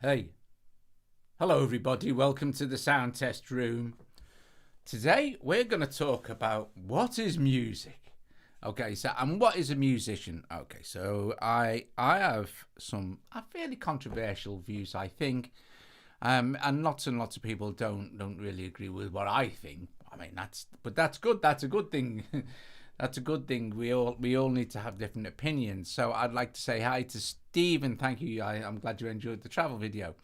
Hey, hello everybody, welcome to the sound test room. Today we're going to talk about what is music. Okay, so and what is a musician? Okay, so I have some fairly controversial views, I think, and lots of people don't really agree with what I think. I mean that's good. That's a good thing. That's a good thing. We all need to have different opinions. So I'd like to say hi to Stephen. Thank you. I'm glad you enjoyed the travel video.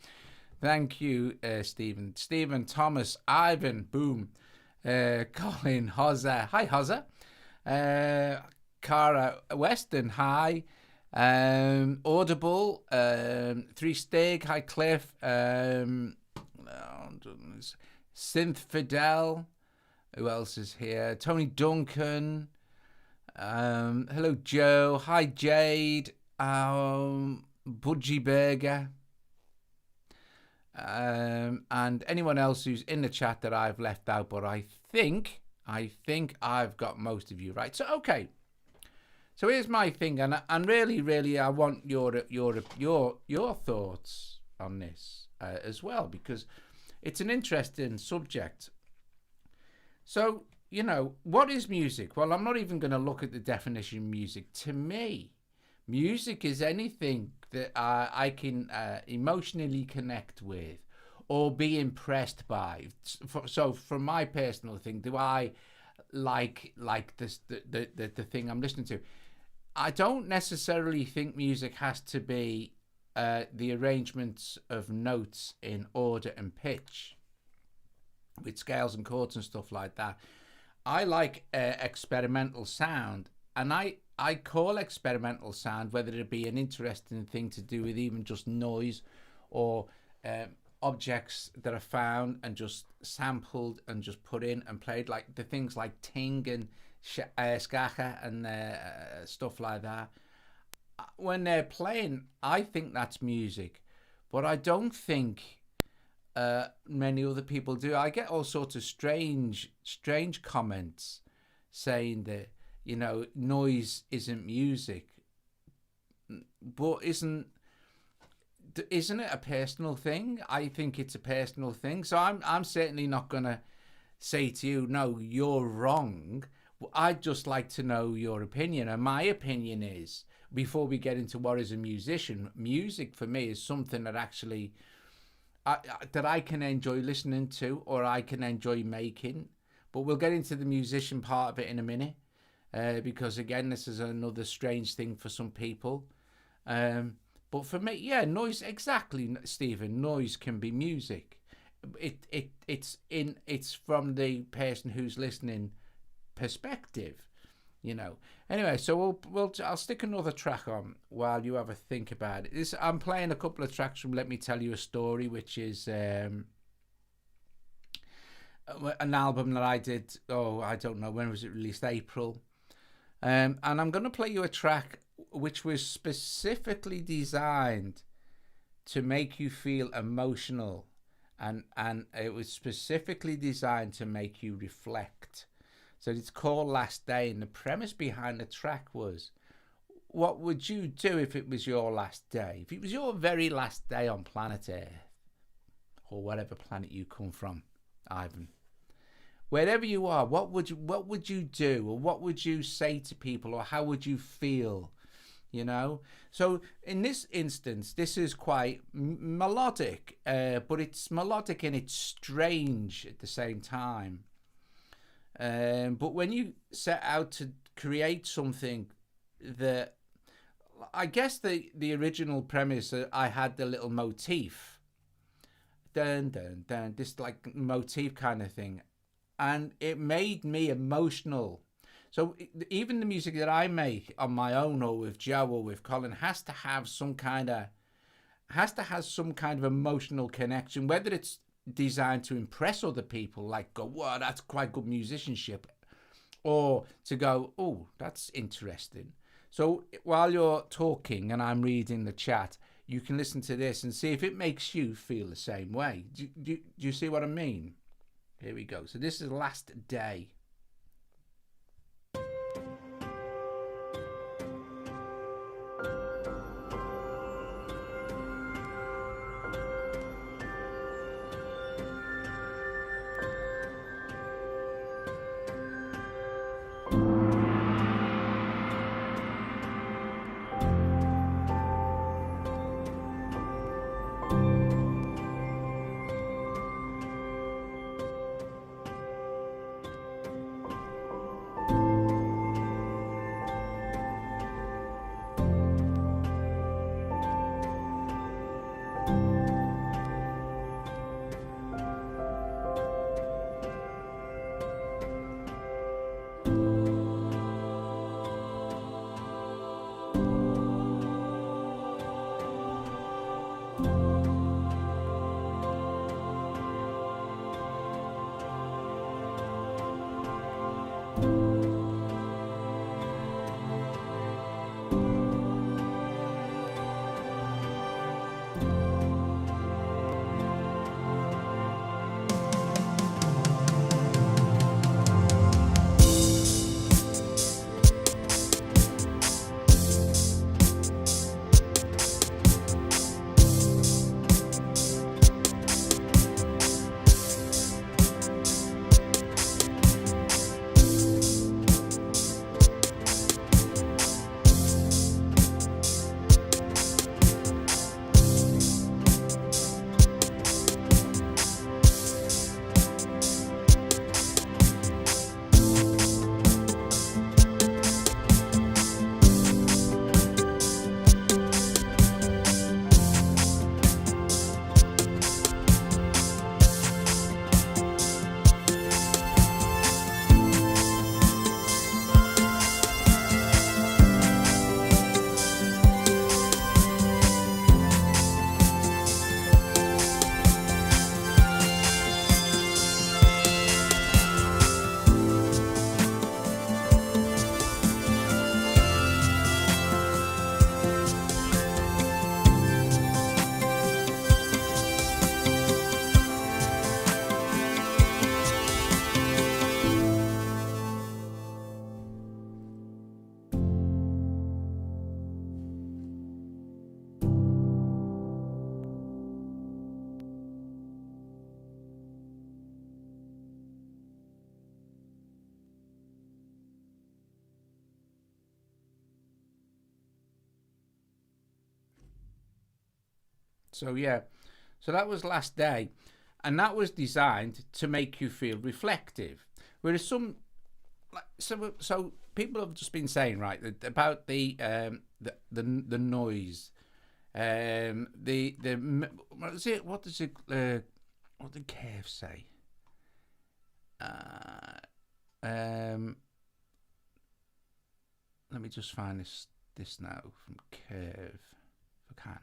Thank you, Stephen. Stephen, Thomas, Ivan, boom. Colin, Hozza. Hi, Hozza. Cara Weston, hi. Audible, 3 Stig, hi Cliff. Synth Fidel. Who else is here? Tony Duncan. Hello, Joe. Hi, Jade. Budgie Burger. And anyone else who's in the chat that I've left out, but I think I've got most of you right. So okay. So here's my thing, and really I want your thoughts on this as well, because it's an interesting subject. So, you know, what is music? Well, I'm not even going to look at the definition of music. To me, music is anything that I can emotionally connect with or be impressed by. So, from my personal thing, do I like this the thing I'm listening to? I don't necessarily think music has to be the arrangements of notes in order and pitch, with scales and chords and stuff like that. I like experimental sound, and I call experimental sound, whether it be an interesting thing to do with even just noise or objects that are found and just sampled and just put in and played, like the things like ting and skacha and stuff like that. When they're playing, I think that's music, but I don't think many other people do. I get all sorts of strange comments saying that, you know, noise isn't music, but isn't it a personal thing? I think it's a personal thing. So I'm certainly not gonna say to you, no, you're wrong. I'd just like to know your opinion, and my opinion is, before we get into what is a musician, music for me is something that actually that I can enjoy listening to, or I can enjoy making. But we'll get into the musician part of it in a minute, because again, this is another strange thing for some people. But for me, yeah, noise, exactly, Stephen. Noise can be music. It's from the person who's listening perspective, you know. Anyway, so I'll stick another track on while you have a think about it. I'm playing a couple of tracks from Let Me Tell You a Story, which is an album that I did, I don't know, when was it released? April. And I'm going to play you a track which was specifically designed to make you feel emotional, and it was specifically designed to make you reflect. So it's called Last Day, and the premise behind the track was, what would you do if it was your last day? If it was your very last day on planet Earth, or whatever planet you come from, Ivan. Wherever you are, what would you do, or what would you say to people, or how would you feel? You know. So in this instance, this is quite melodic, but it's melodic and it's strange at the same time. But when you set out to create something that, I guess the original premise, I had the little motif dun dun dun, this like motif kind of thing, and it made me emotional. So even the music that I make on my own, or with Joe, or with Colin, has to have some kind of emotional connection, whether it's designed to impress other people, like go, wow, that's quite good musicianship, or to go, oh, that's interesting. So while you're talking and I'm reading the chat, you can listen to this and see if it makes you feel the same way. Do you see what I mean? Here we go. So this is Last Day. So yeah, so that was Last Day, and that was designed to make you feel reflective. Whereas so people have just been saying, right, about the noise, what is it? What does it? What did Kev say? Let me just find this now from Kev, if I can.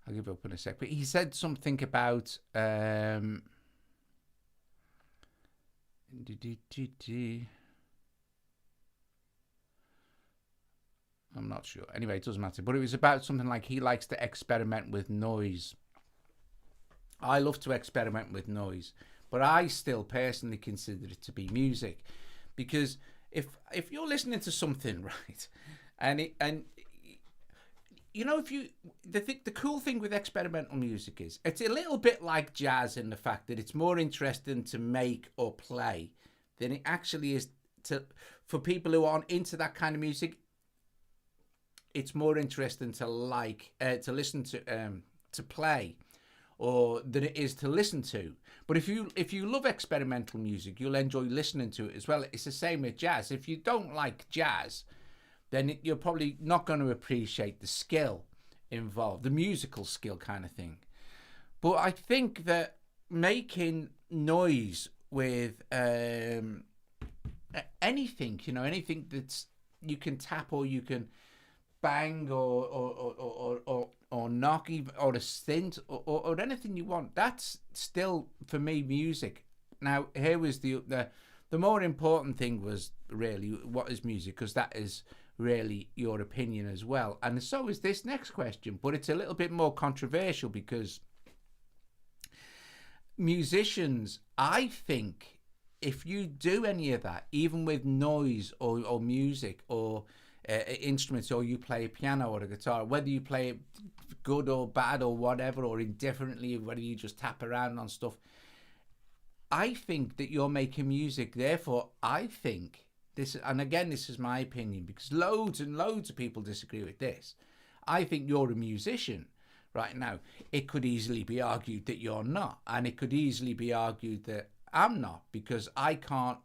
I'll give up in a sec. But he said something about I'm not sure. Anyway, it doesn't matter. But it was about something like he likes to experiment with noise. I love to experiment with noise, but I still personally consider it to be music, because if you're listening to something, right, and you know, the cool thing with experimental music is it's a little bit like jazz in the fact that it's more interesting to make or play than it actually is for people who aren't into that kind of music. It's more interesting to listen to play, or than it is to listen to. But if you love experimental music, you'll enjoy listening to it as well. It's the same with jazz. If you don't like jazz, then you're probably not going to appreciate the skill involved, the musical skill kind of thing. But I think that making noise with anything, you know, anything that's you can tap or you can bang or knock even, or a synth or anything you want, that's still for me music. Now here was the more important thing was really what is music, because that is really your opinion as well, and so is this next question, but it's a little bit more controversial because musicians, I think, if you do any of that, even with noise or music or instruments, or you play a piano or a guitar, whether you play it good or bad or whatever, or indifferently, whether you just tap around on stuff, I think that you're making music. Therefore, I think this, and again, this is my opinion because loads and loads of people disagree with this. I think you're a musician. Right now, it could easily be argued that you're not, and it could easily be argued that I'm not, because I can't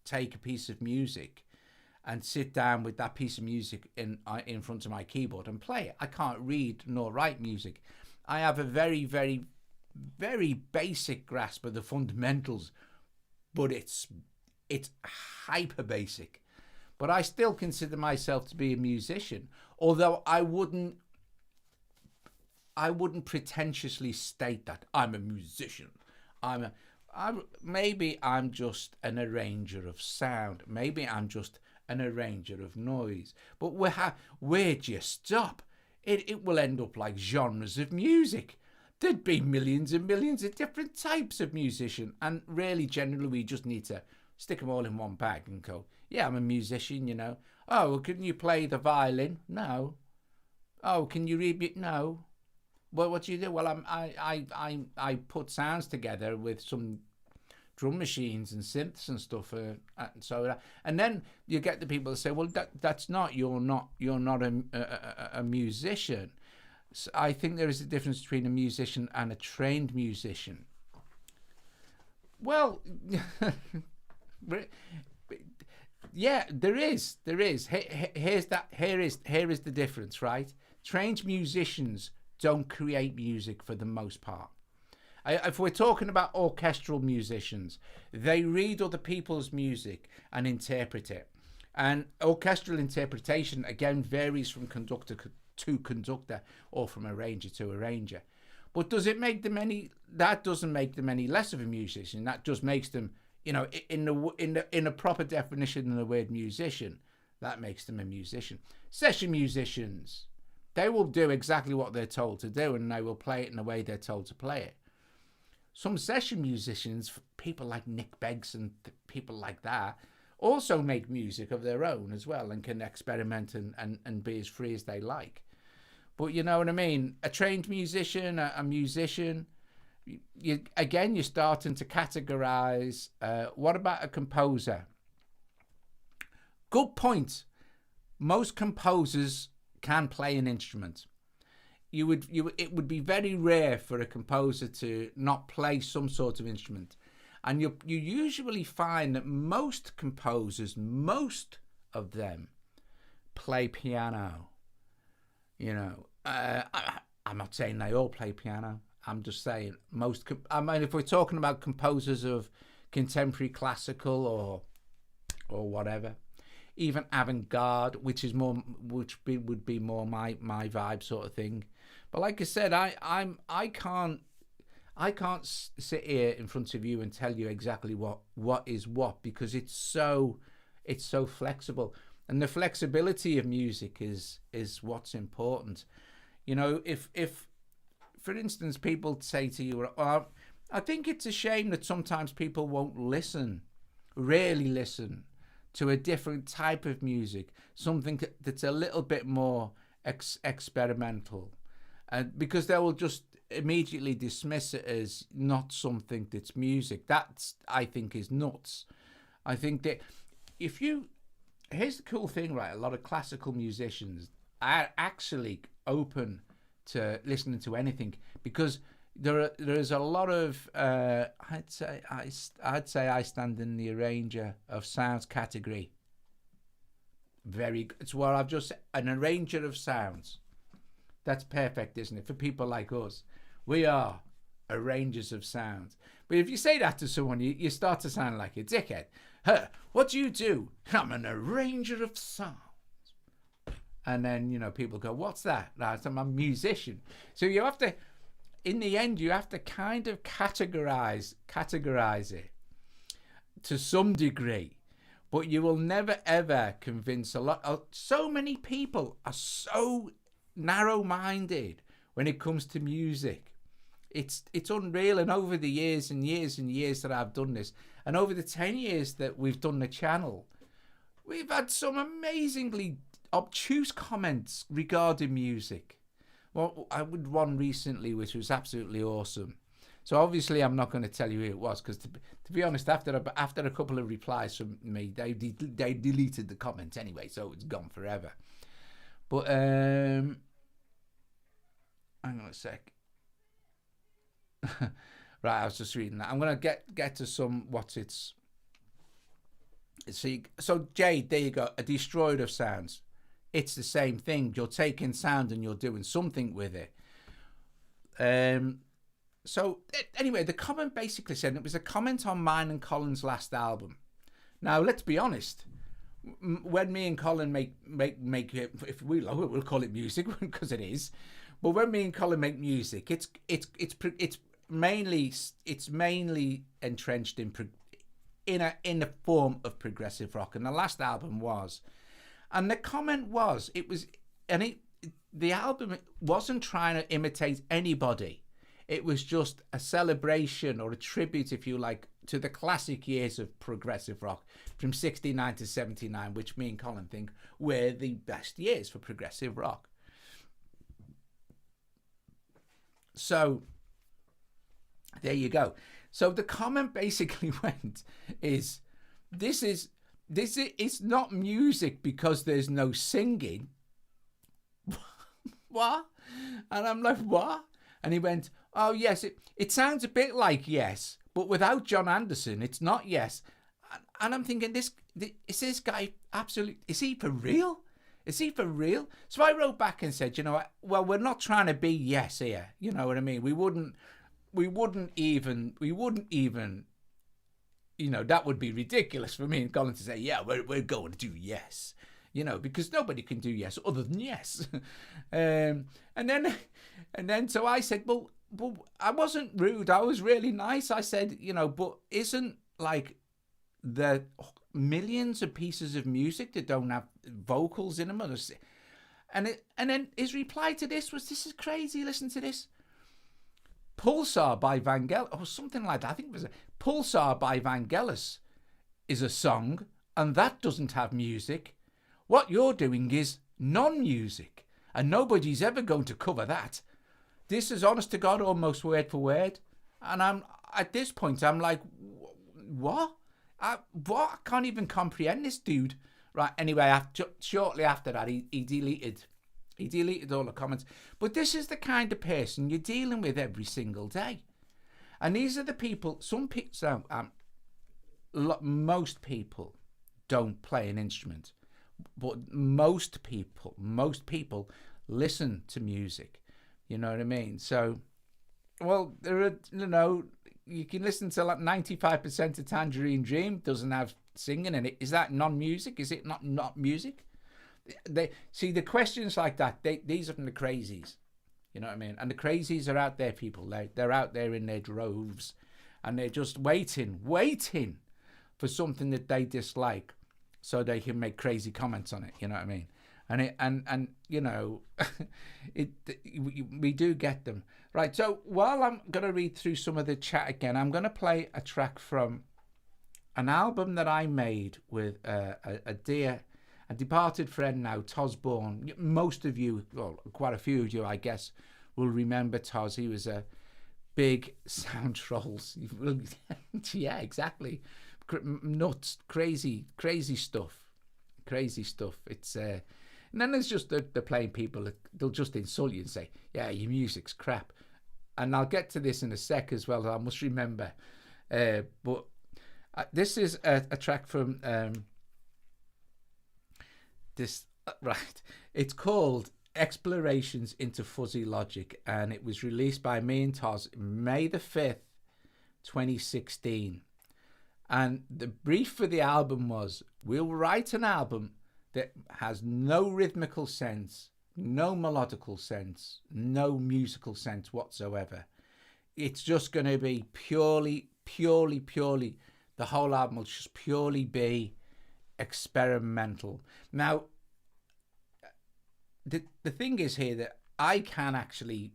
take a piece of music and sit down with that piece of music in front of my keyboard and play it. I can't read nor write music. I have a very, very, very basic grasp of the fundamentals, but it's hyper basic. But I still consider myself to be a musician, although I wouldn't pretentiously state that I'm a musician. Maybe I'm just an arranger of sound. Maybe I'm just an arranger of noise. But where do you stop? It will end up like genres of music. There'd be millions and millions of different types of musician, and really, generally, we just need to stick them all in one bag and go, yeah, I'm a musician, you know. Oh, well, can you play the violin? No. Oh, can you read it? No. Well, what do you do? Well, I put sounds together with some drum machines and synths and stuff, and then you get the people that say, well, that's not, you're not a musician. So I think there is a difference between a musician and a trained musician. Well, yeah, there is. Here is the difference, right? Trained musicians don't create music for the most part. If we're talking about orchestral musicians, they read other people's music and interpret it. And orchestral interpretation, again, varies from conductor to conductor or from arranger to arranger. But does it make them any? That doesn't make them any less of a musician. That just makes them, you know, in a proper definition of the word musician, that makes them a musician. Session musicians, they will do exactly what they're told to do, and they will play it in the way they're told to play it. Some session musicians, people like Nick Beggs and people like that, also make music of their own as well and can experiment and be as free as they like. But you know what I mean? A trained musician, a musician, you're starting to categorize. What about a composer? Good point. Most composers can play an instrument. It would be very rare for a composer to not play some sort of instrument. And you usually find that most composers, most of them, play piano. You know, I'm not saying they all play piano. I'm just saying most. I mean, if we're talking about composers of contemporary classical or whatever, even avant-garde, which would be more my vibe sort of thing. But like I said, I can't sit here in front of you and tell you exactly what is what, because it's so flexible, and the flexibility of music is what's important. You know, if for instance people say to you, I think it's a shame that sometimes people won't really listen to a different type of music, something that's a little bit more experimental, and because they will just immediately dismiss it as not something that's music. That's, I think, is nuts. I think that here's the cool thing, right? A lot of classical musicians are actually open to listening to anything, because there is a lot of I'd say I stand in the arranger of sounds category. It's what I've just said, an arranger of sounds. That's perfect, isn't it? For people like us, we are arrangers of sounds. But if you say that to someone, you start to sound like a dickhead. Huh, what do you do? I'm an arranger of sounds. And then, you know, people go, what's that? I'm a musician. So you have to, in the end, you have to kind of categorize it to some degree. But you will never, ever convince so many people are so narrow-minded when it comes to music. It's unreal. And over the years and years and years that I've done this, and over the 10 years that we've done the channel, we've had some amazingly obtuse comments regarding music. Well, I did one recently which was absolutely awesome. So obviously I'm not going to tell you who it was, because to be honest, after a couple of replies from me, they deleted the comment anyway, so it's gone forever. But hang on a sec. Right, I was just reading that. I'm going to get to some what it's. See, so Jade, there you go. A destroyer of sounds. It's the same thing. You're taking sound and you're doing something with it. So anyway, the comment basically said, it was a comment on mine and Colin's last album. Now, let's be honest. When me and Colin make it, if we'll call it music because it is. But when me and Colin make music, it's mainly entrenched in a form of progressive rock, and the last album was. And the comment was, the album wasn't trying to imitate anybody. It was just a celebration or a tribute, if you like, to the classic years of progressive rock from 69 to 79, which me and Colin think were the best years for progressive rock. So there you go. So the comment basically went this is not music because there's no singing. What? And I'm like, what? And he went, oh yes, it sounds a bit like Yes, but without John Anderson, it's not Yes. And I'm thinking, is this guy absolutely, is he for real? Is he for real? So I wrote back and said, you know what, well, we're not trying to be Yes here. You know what I mean? We wouldn't even, you know, that would be ridiculous for me and Colin to say, yeah, we're going to do Yes, you know, because nobody can do Yes other than Yes. And then so I said, well, I wasn't rude. I was really nice. I said, you know, but isn't like the millions of pieces of music that don't have vocals in them? And then his reply to this was, this is crazy. Listen to this. Pulsar by Vangelis, or something like that. I think it was Pulsar by Vangelis is a song, and that doesn't have music. What you're doing is non-music, and nobody's ever going to cover that. This is honest to God, almost word for word. And I'm at this point, I'm like, what? I can't even comprehend this dude. Right. Anyway, shortly after that, he deleted all the comments. But this is the kind of person you're dealing with every single day. And these are the people, most people don't play an instrument, but most people listen to music. You know what I mean? So, well, there are, you know, you can listen to like 95% of Tangerine Dream doesn't have singing in it. Is that non-music? Is it not music? They see the questions like that. These are from the crazies, you know what I mean. And the crazies are out there, people. They're out there in their droves, and they're just waiting for something that they dislike, so they can make crazy comments on it. You know what I mean? And you know, we do get them right. So while I'm gonna read through some of the chat again, I'm gonna play a track from an album that I made with a departed friend now, Toz Bourne. Most of you, well, quite a few of you, I guess, will remember Toz. He was a big sound trolls. Yeah, exactly. Nuts, crazy stuff. It's and then there's just the plain people. They'll just insult you and say, "Yeah, your music's crap." And I'll get to this in a sec as well. I must remember. But this is a track from. This right, it's called Explorations into Fuzzy Logic, and it was released by me and Toz May the 5th, 2016. And the brief for the album was, we'll write an album that has no rhythmical sense, no melodical sense, no musical sense whatsoever. It's just going to be purely, the whole album will just purely be experimental. Now, the thing is here that I can actually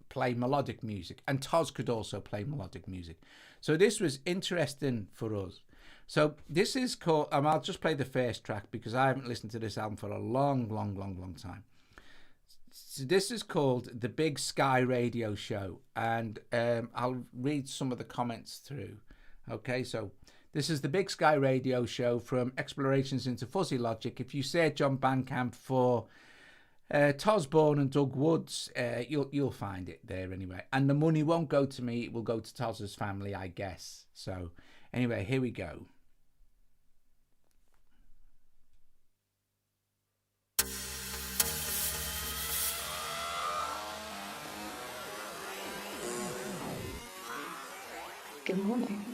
play melodic music, and Toz could also play melodic music. So this was interesting for us. So this is called, I'll just play the first track because I haven't listened to this album for a long time. So this is called The Big Sky Radio Show, and I'll read some of the comments through. Okay, so this is The Big Sky Radio Show from Explorations into Fuzzy Logic. If you search on Bandcamp for Toz Bourne and Doug Woods, you'll find it there anyway. And the money won't go to me, it will go to Toz's family, I guess. So anyway, here we go. Good morning.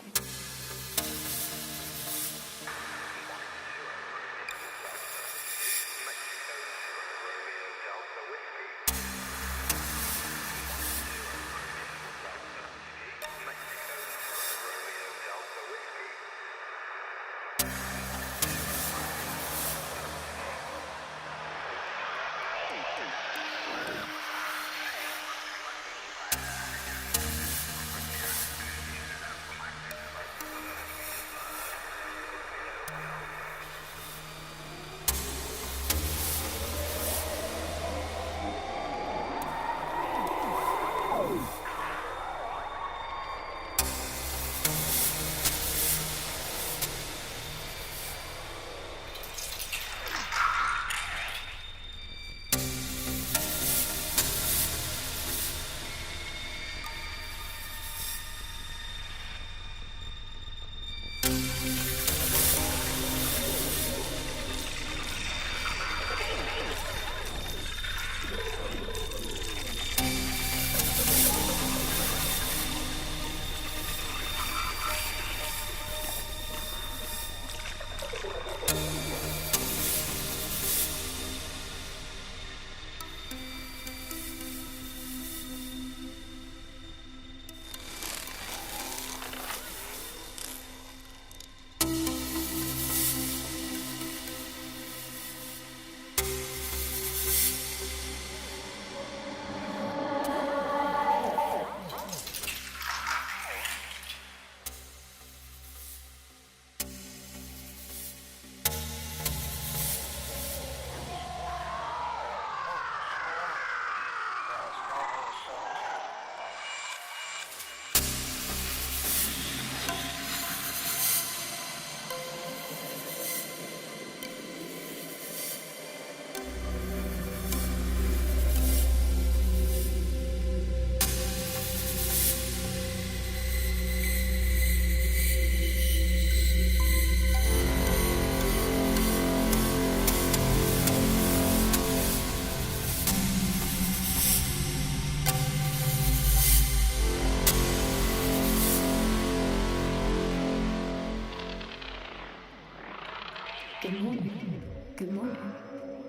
Good morning. Good morning.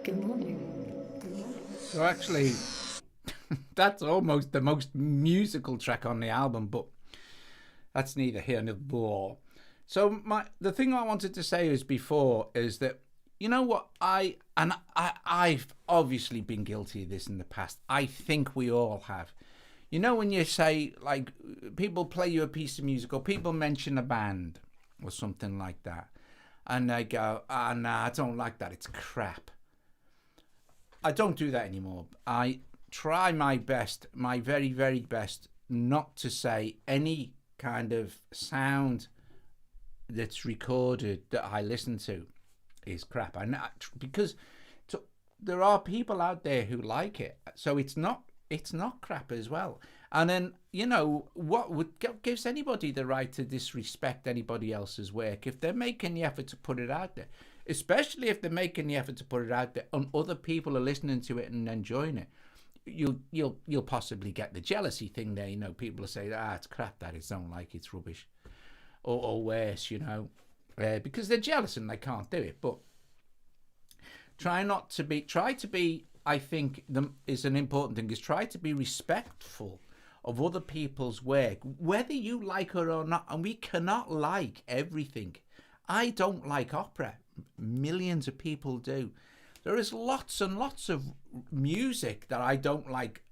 Good morning. Good morning. So actually, that's almost the most musical track on the album, but that's neither here nor there. So the thing I wanted to say is before is that, you know what, I've obviously been guilty of this in the past. I think we all have. You know, when you say, like, people play you a piece of music or people mention a band or something like that, and they go, nah, I don't like that, it's crap. I don't do that anymore. I try my best, my very, very best, not to say any kind of sound that's recorded that I listen to is crap. Because there are people out there who like it, so it's not crap as well. And then, you know, what gives anybody the right to disrespect anybody else's work if they're making the effort to put it out there? especially if they're making the effort to put it out there and other people are listening to it and enjoying it. You'll possibly get the jealousy thing there. You know, people will say, it's crap, that is, don't like, it's rubbish, or worse, you know, because they're jealous and they can't do it. But try to be, I think is an important thing, is try to be respectful of other people's work, whether you like it or not. And we cannot like everything. I don't like opera. Millions of people do. There is lots and lots of music that I don't like,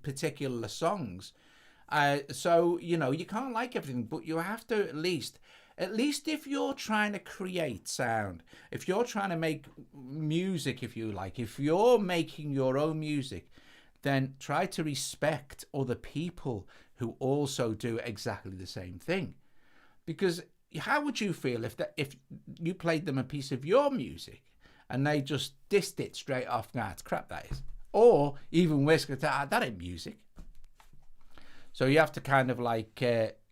particular songs. So, you know, you can't like everything, but you have to at least if you're trying to create sound, if you're trying to make music, if you like, if you're making your own music, then try to respect other people who also do exactly the same thing. Because how would you feel if you played them a piece of your music and they just dissed it straight off? It's crap, that is. Or even worse, that ain't music. So you have to kind of like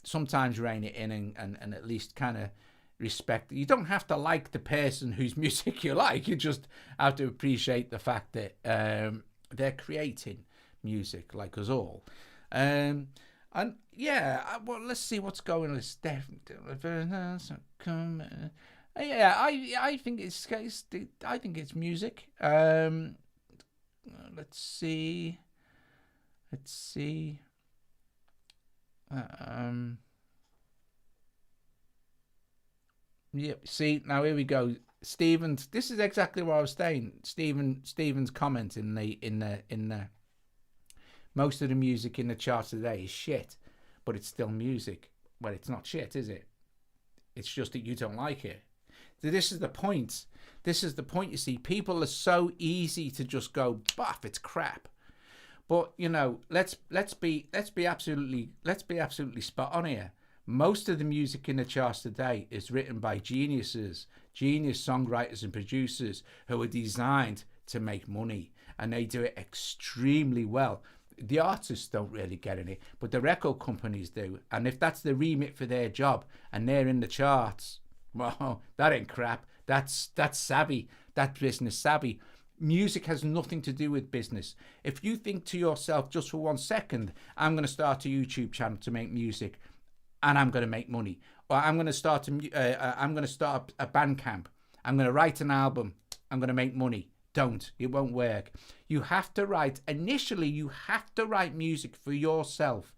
sometimes rein it in and at least kind of respect. You don't have to like the person whose music you like. You just have to appreciate the fact that they're creating music like us all. And yeah, well, let's see what's going on. Yeah, I think it's music. Let's see. Yep. See, now here we go. Stevens. This is exactly where I was staying. Stevens' comment in the most of the music in the charts today is shit, but it's still music. Well, it's not shit, is it? It's just that you don't like it. This is the point. You see, people are so easy to just go, "Buff, it's crap." But you know, let's be absolutely spot on here. Most of the music in the charts today is written by genius songwriters and producers who are designed to make money, and they do it extremely well. The artists don't really get any, but the record companies do. And if that's the remit for their job and they're in the charts, well, that ain't crap. That's savvy. That's business savvy. Music has nothing to do with business. If you think to yourself just for 1 second, I'm going to start a YouTube channel to make music and I'm going to make money, or I'm going to start a Bandcamp, I'm going to write an album, I'm going to make money. Don't. It won't work. You have to write music for yourself.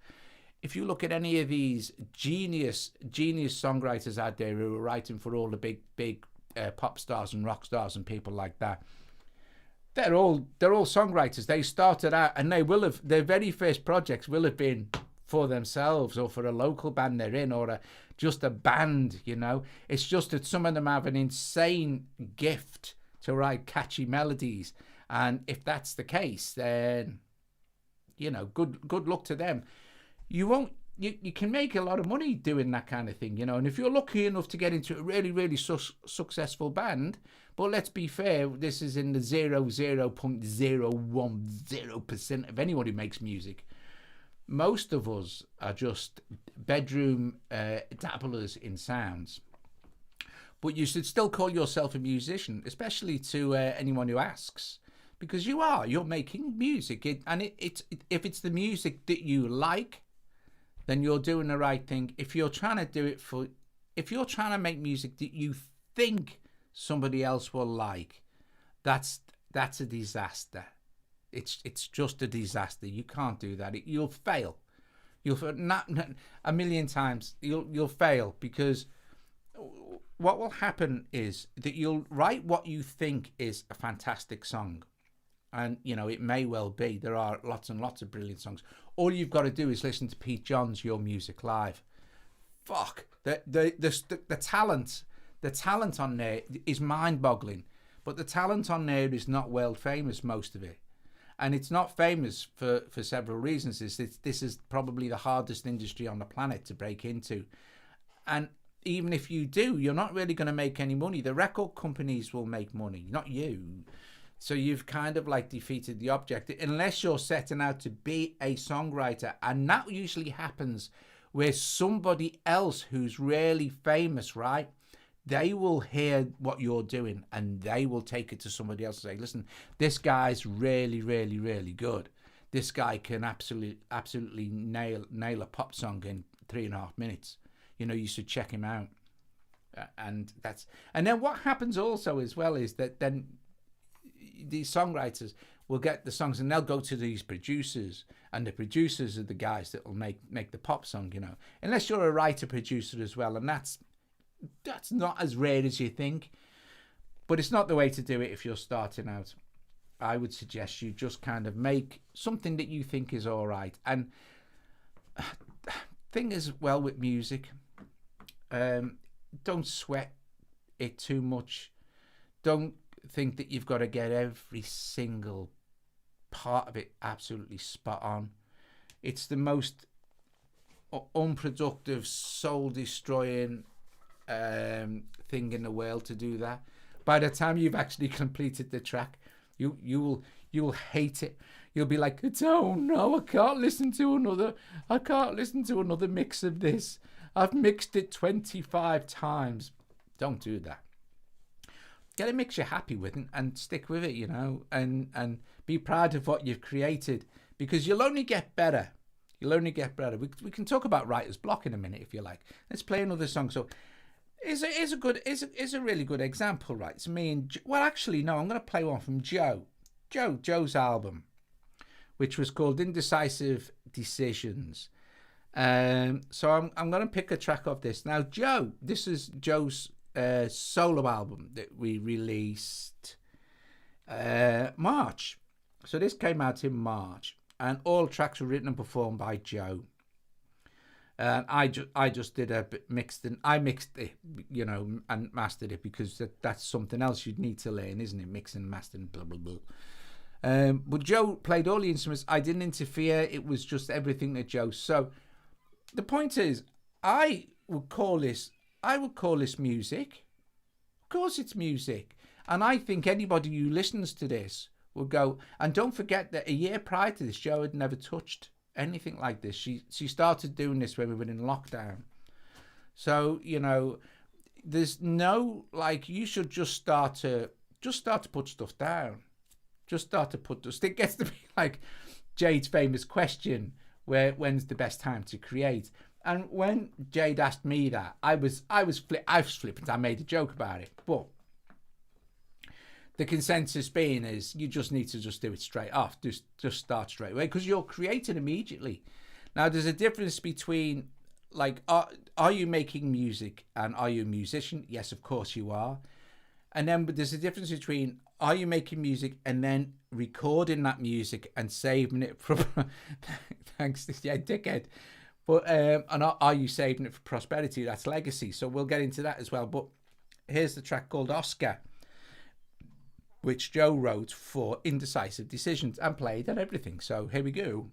If you look at any of these genius songwriters out there who are writing for all the big pop stars and rock stars and people like that, they're all songwriters. They started out and their very first projects will have been for themselves or for a local band they're in, or just a band, you know. It's just that some of them have an insane gift to write catchy melodies, and if that's the case, then you know, good luck to them. You can make a lot of money doing that kind of thing, you know. And if you're lucky enough to get into a really successful band, but let's be fair, this is in the 0.010% of anyone who makes music. Most of us are just bedroom dabblers in sounds. But you should still call yourself a musician, especially to anyone who asks, because you're making music. If it's the music that you like, then you're doing the right thing. If you're trying to make music that you think somebody else will like, that's a disaster. It's just a disaster. You can't do that. You'll fail. Not a million times. You'll fail, because what will happen is that you'll write what you think is a fantastic song. And, you know, it may well be. There are lots and lots of brilliant songs. All you've got to do is listen to Pete John's Your Music Live. Fuck. The talent on there is mind-boggling. But the talent on there is not world famous, most of it. And it's not famous for several reasons. This is probably the hardest industry on the planet to break into. And even if you do, you're not really going to make any money. The record companies will make money, not you. So you've kind of like defeated the object, unless you're setting out to be a songwriter. And that usually happens where somebody else who's really famous, right? they will hear what you're doing and they will take it to somebody else and say, listen, this guy's really, really, really good. This guy can absolutely nail a pop song in 3.5 minutes. You know, you should check him out. And then what happens also as well is that then these songwriters will get the songs and they'll go to these producers, and the producers are the guys that will make the pop song, you know, unless you're a writer producer as well. And that's not as rare as you think, but it's not the way to do it if you're starting out. I would suggest you just kind of make something that you think is all right. And thing as well with music, don't sweat it too much. Don't think that you've got to get every single part of it absolutely spot on. It's the most unproductive, soul-destroying thing in the world to do that. By the time you've actually completed the track, you will hate it. You'll be like, oh no, I can't listen to another mix of this. I've mixed it 25 times. Don't do that. Get a mix you're happy with and stick with it, you know, and be proud of what you've created, because you'll only get better. You'll only get better. We can talk about writer's block in a minute if you like. Let's play another song. So is a really good example, right? It's me and I'm going to play one from Joe's album, which was called Indecisive Decisions. So I'm going to pick a track of this. Now, this is Joe's solo album that we released March. So this came out in March, and all tracks were written and performed by Joe. And I just did a bit mixed it, you know, and mastered it, because that's something else you'd need to learn, isn't it? Mixing, mastering, blah blah blah. But Joe played all the instruments. I didn't interfere. It was just everything that Joe. So the point is, I would call this music. Of course it's music. And I think anybody who listens to this will go, and don't forget that a year prior to this, Joe had never touched anything like this. She started doing this when we were in lockdown. So, you know, there's no, like, you should just start to put stuff down. Just start to put this. It gets to be like Jade's famous question, when's the best time to create? And when Jade asked me that, I was flippant. I made a joke about it, but the consensus being is you just need to just do it straight off. Just start straight away, because you're creating immediately. Now, there's a difference between, like, are you making music and are you a musician? Yes, of course you are. And then, but there's a difference between, are you making music and then recording that music and saving it for thanks to dickhead. But and are you saving it for prosperity? That's legacy. So we'll get into that as well. But here's the track called Oscar, which Joe wrote for Indecisive Decisions and played and everything. So here we go.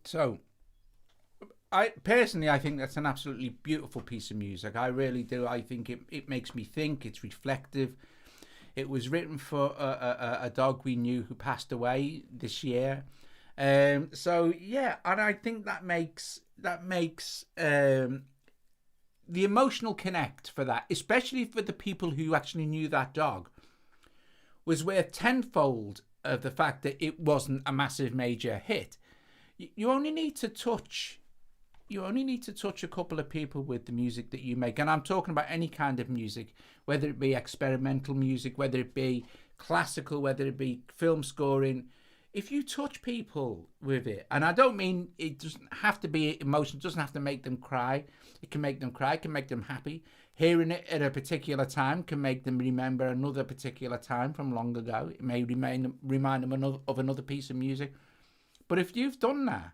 So I think that's an absolutely beautiful piece of music. I really do. I think it makes me think. It's reflective. It was written for a dog we knew who passed away this year. So yeah, and I think that makes the emotional connect for that, especially for the people who actually knew that dog, was worth tenfold of the fact that it wasn't a massive major hit. You only need to touch a couple of people with the music that you make. And I'm talking about any kind of music, whether it be experimental music, whether it be classical, whether it be film scoring. If you touch people with it, and I don't mean it doesn't have to be emotional, it doesn't have to make them cry. It can make them cry, it can make them happy. Hearing it at a particular time can make them remember another particular time from long ago. It may remind them of another piece of music. But if you've done that,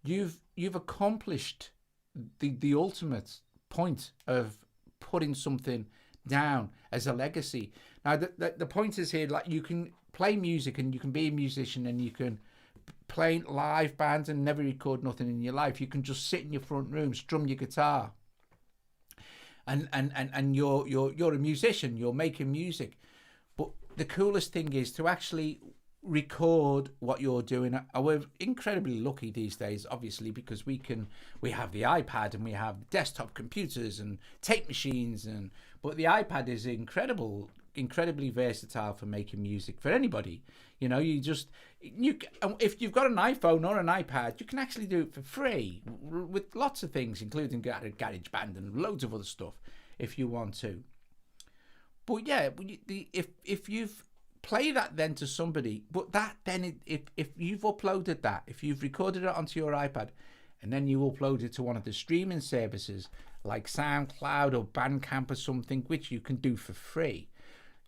you've accomplished the ultimate point of putting something down as a legacy. Now the point is here, like, you can play music and you can be a musician and you can play live bands and never record nothing in your life. You can just sit in your front room, strum your guitar, and you're a musician, you're making music. But the coolest thing is to actually record what you're doing. We're incredibly lucky these days, obviously, because we have the iPad and we have desktop computers and tape machines, but the iPad is incredibly versatile for making music for anybody. You know, if you've got an iPhone or an iPad, you can actually do it for free with lots of things, including GarageBand and loads of other stuff if you want to. But yeah, if you've play that then to somebody, but that then if you've uploaded that, if you've recorded it onto your iPad and then you upload it to one of the streaming services like SoundCloud or Bandcamp or something, which you can do for free,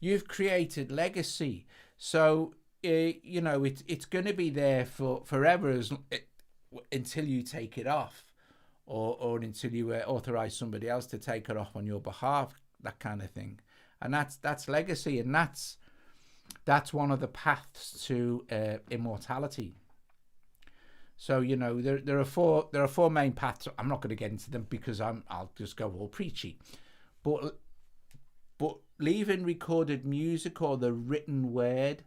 you've created legacy. So it's going to be there for forever until you take it off, or until you authorize somebody else to take it off on your behalf, that kind of thing. And that's legacy, and that's one of the paths to immortality. So there are four main paths. I'm not going to get into them because I'll just go all preachy. But leaving recorded music or the written word,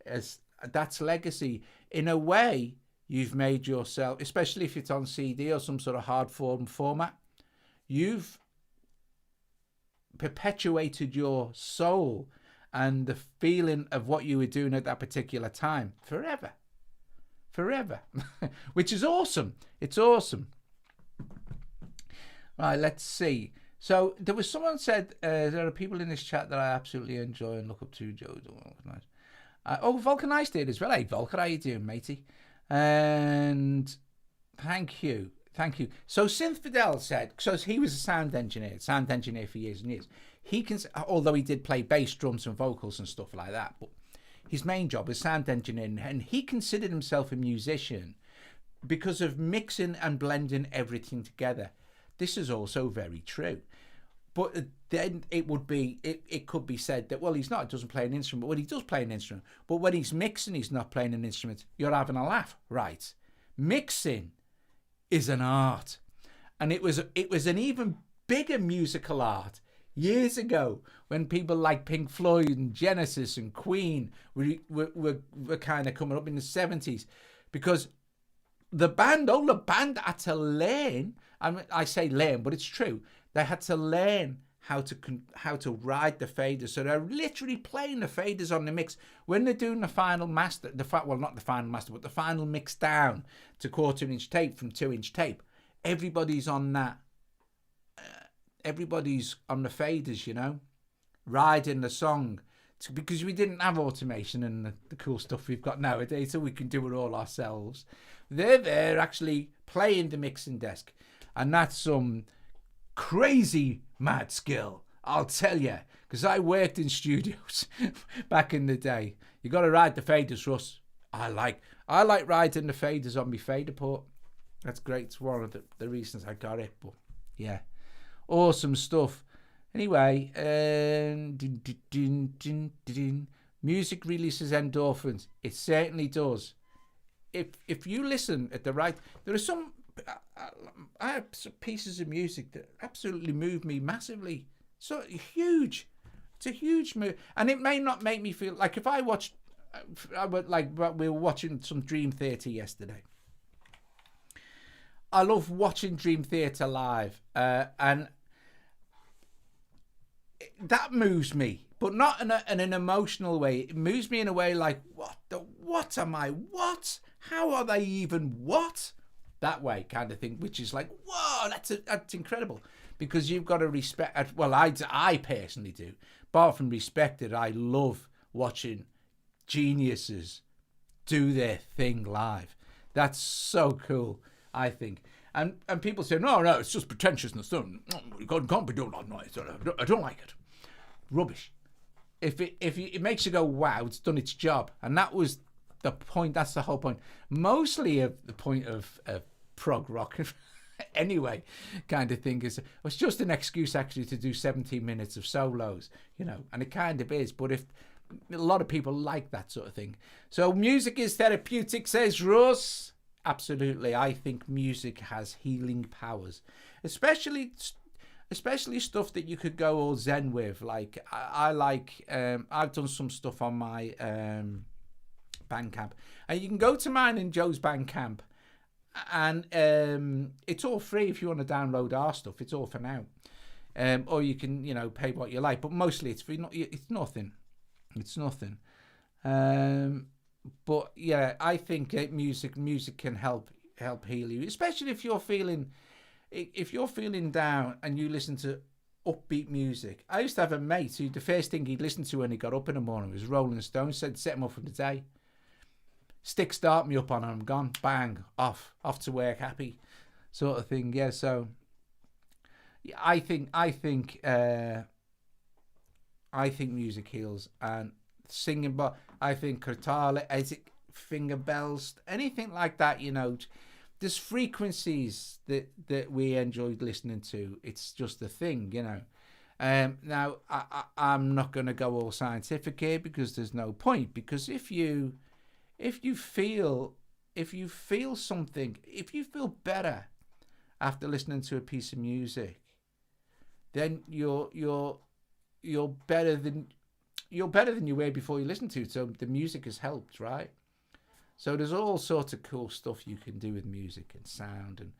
that's legacy. In a way, you've made yourself, especially if it's on CD or some sort of hard form format, you've perpetuated your soul and the feeling of what you were doing at that particular time forever, which is awesome. It's awesome. Right, let's see. So there was someone said there are people in this chat that I absolutely enjoy and look up to. Joe Vulcanized did as well. Hey Vulcan, how you doing, matey? And thank you. So Synth Fidel said, so he was a sound engineer for years and years. He can, although he did play bass, drums, and vocals and stuff like that, but his main job was sound engineering, and he considered himself a musician because of mixing and blending everything together. This is also very true. But then it could be said that, well, he doesn't play an instrument. Well, he does play an instrument. But when he's mixing, he's not playing an instrument. You're having a laugh, right? Mixing is an art. And it was an even bigger musical art years ago when people like Pink Floyd and Genesis and Queen were kind of coming up in the 70s. Because the band had to learn, I say learn, but it's true. They had to learn how to ride the faders. So they're literally playing the faders on the mix. When they're doing the final master, not the final master, but the final mix down to 1/4-inch tape from 2-inch tape, everybody's on that. Everybody's on the faders, riding the song. Because we didn't have automation and the cool stuff we've got nowadays, so we can do it all ourselves. They're there actually playing the mixing desk. And that's some crazy mad skill, I'll tell you, because I worked in studios back in the day. You got to ride the faders, Russ. I like riding the faders on my fader port. That's great. It's one of the reasons I got it. But yeah, awesome stuff. Anyway, music releases endorphins. It certainly does. if you listen at the right, there are some. I have some pieces of music that absolutely move me massively. So huge. It's a huge move, and it may not make me feel like if I watched. I would like. We were watching some Dream Theater yesterday. I love watching Dream Theater live, and that moves me, but not in an emotional way. It moves me in a way like, what am I? What? How are they even? What? That way kind of thing, which is like, whoa, that's incredible. Because you've got to respect, well, I personally do. Apart from respect it, I love watching geniuses do their thing live. That's so cool, I think. And people say, no, it's just pretentiousness. You can't be doing that noise. I don't like it. Rubbish. If it makes you go, wow, it's done its job. And that was the point. That's the whole point. Mostly of the point of prog rock, anyway, kind of thing is it's just an excuse actually to do 17 minutes of solos, and it kind of is. But if a lot of people like that sort of thing, so music is therapeutic, says Russ. Absolutely, I think music has healing powers, especially stuff that you could go all zen with. Like I like, I've done some stuff on my Bandcamp, and you can go to mine and Joe's Bandcamp, and it's all free if you want to download our stuff. It's all for now, or you can pay what you like, but mostly it's free. It's nothing. But yeah, I think music can help heal you, especially if you're feeling down and you listen to upbeat music. I used to have a mate who the first thing he'd listen to when he got up in the morning was Rolling Stones. Said set him up for the day. Stick start me up on and I'm gone. Bang, off to work, happy, sort of thing. Yeah, so yeah, I think music heals, and singing, but I think Kurtala, finger bells, anything like that, there's frequencies that we enjoyed listening to. It's just a thing, Now, I'm not going to go all scientific here because there's no point. Because if you feel something, if you feel better after listening to a piece of music, then you're better than you were before you listened to it. So the music has helped, right? So there's all sorts of cool stuff you can do with music and sound, and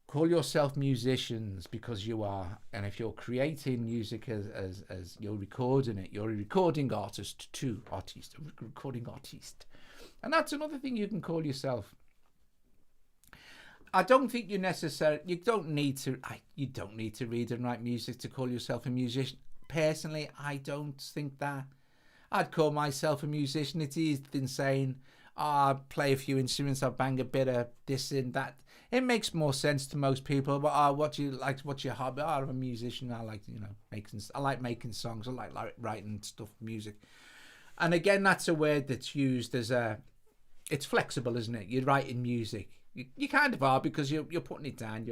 call yourself musicians because you are. And if you're creating music as you're recording it, you're a recording artist too. Recording artist. And that's another thing you can call yourself. I don't think you don't need to read and write music to call yourself a musician. Personally, I don't think that. I'd call myself a musician. It's easy than saying, I play a few instruments, I bang a bit of this and that. It makes more sense to most people. But what do you like? What's your hobby? I'm a musician. I like I like making songs. I like writing stuff, music. And again, that's a word that's used as it's flexible, isn't it? You're writing music. You kind of are, because you're putting it down.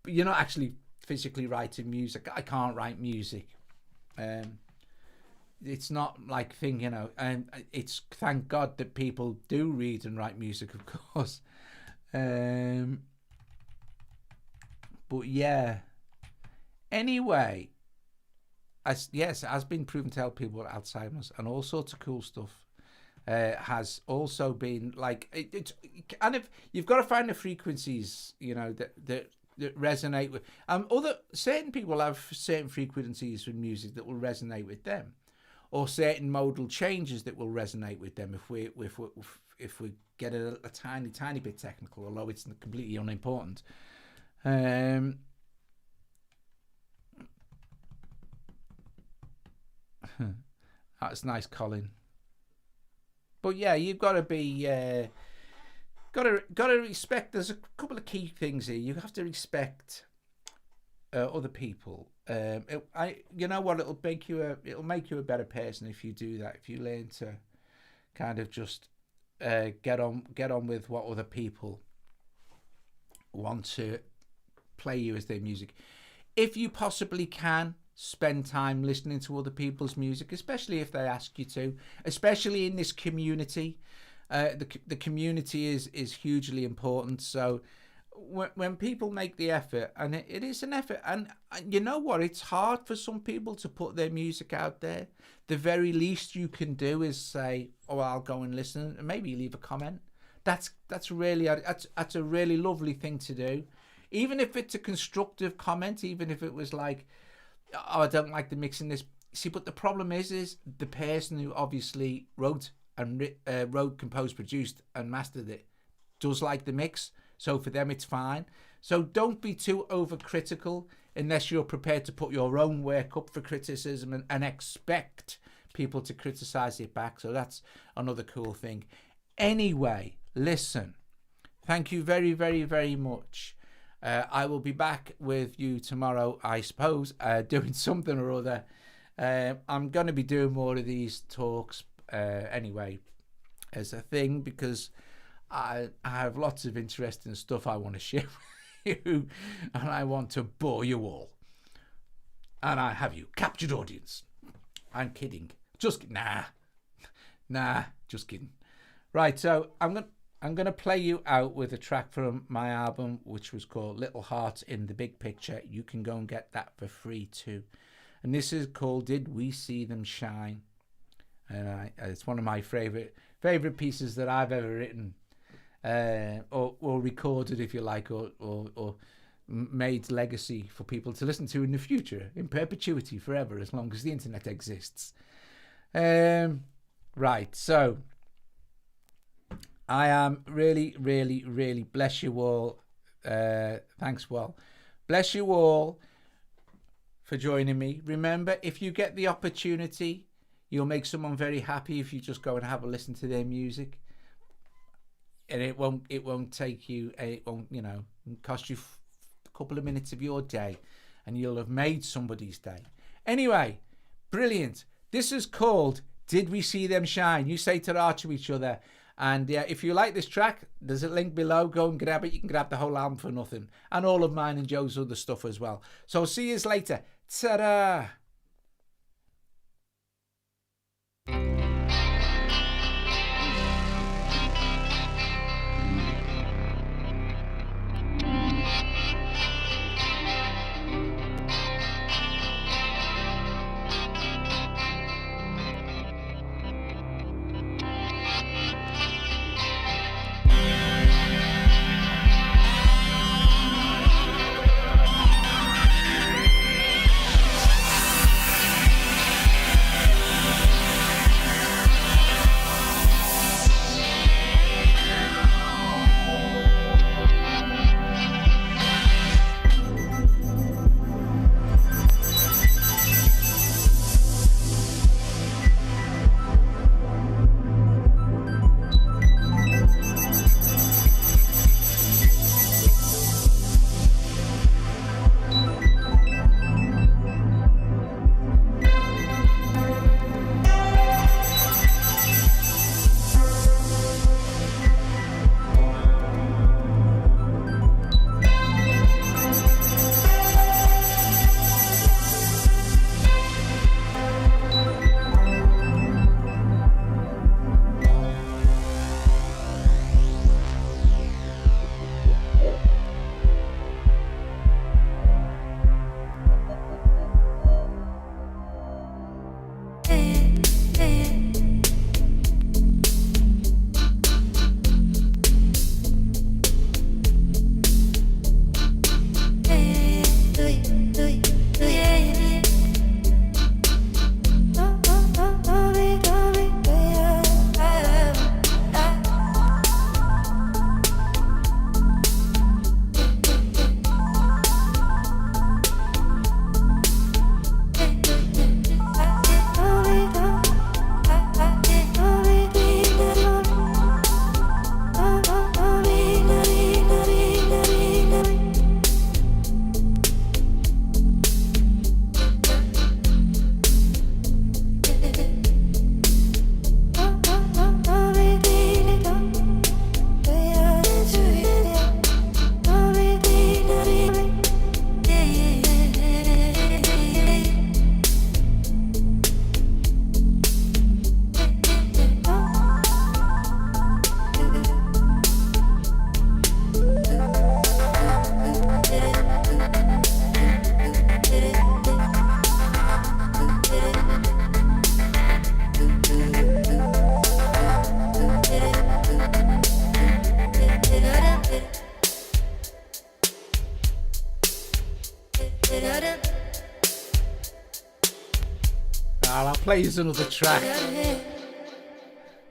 You're not actually physically writing music. I can't write music. It's not like thing, and it's thank God that people do read and write music, of course. But yeah. Anyway, it has been proven to help people with Alzheimer's and all sorts of cool stuff. Has also been like it's kind of, you've got to find the frequencies, that resonate with. Certain people have certain frequencies with music that will resonate with them, or certain modal changes that will resonate with them. If we get a tiny bit technical, although it's completely unimportant. That's nice, Colin. But yeah, you've got to be got to respect. There's a couple of key things here. You have to respect other people. You know what? It'll make you a better person if you do that. If you learn to kind of just get on with what other people want to play you as their music. If you possibly can, spend time listening to other people's music, especially if they ask you to, especially in this community. The community is hugely important. So when people make the effort, and it is an effort, and you know what, it's hard for some people to put their music out there. The very least you can do is say, oh, I'll go and listen, and maybe leave a comment. That's a really lovely thing to do, even if it's a constructive comment, even if it was like, oh, I don't like the mix in this. See, but the problem is the person who obviously wrote, composed, produced, and mastered it does like the mix. So for them, it's fine. So don't be too overcritical unless you're prepared to put your own work up for criticism and expect people to criticize it back. So that's another cool thing. Anyway, listen, thank you very, very, very much. I will be back with you tomorrow, I suppose, doing something or other. I'm going to be doing more of these talks anyway as a thing, because I have lots of interesting stuff I want to share with you, and I want to bore you all. And I have you captured, audience. I'm kidding. Nah, just kidding. Right, so I'm gonna play you out with a track from my album, which was called Little Hearts in the Big Picture. You can go and get that for free too. And this is called Did We See Them Shine? And it's one of my favorite pieces that I've ever written, or recorded, if you like, or made legacy for people to listen to in the future, in perpetuity, forever, as long as the internet exists. Right, so I am really, really, really, bless you all. Thanks, Well. Bless you all for joining me. Remember, if you get the opportunity, you'll make someone very happy if you just go and have a listen to their music. And it won't take you, it won't, cost you a couple of minutes of your day, and you'll have made somebody's day. Anyway, brilliant. This is called Did We See Them Shine? You say ta-ra to each other. And if you like this track, there's a link below. Go and grab it. You can grab the whole album for nothing. And all of mine and Joe's other stuff as well. So see you later. Ta-da! play you another track.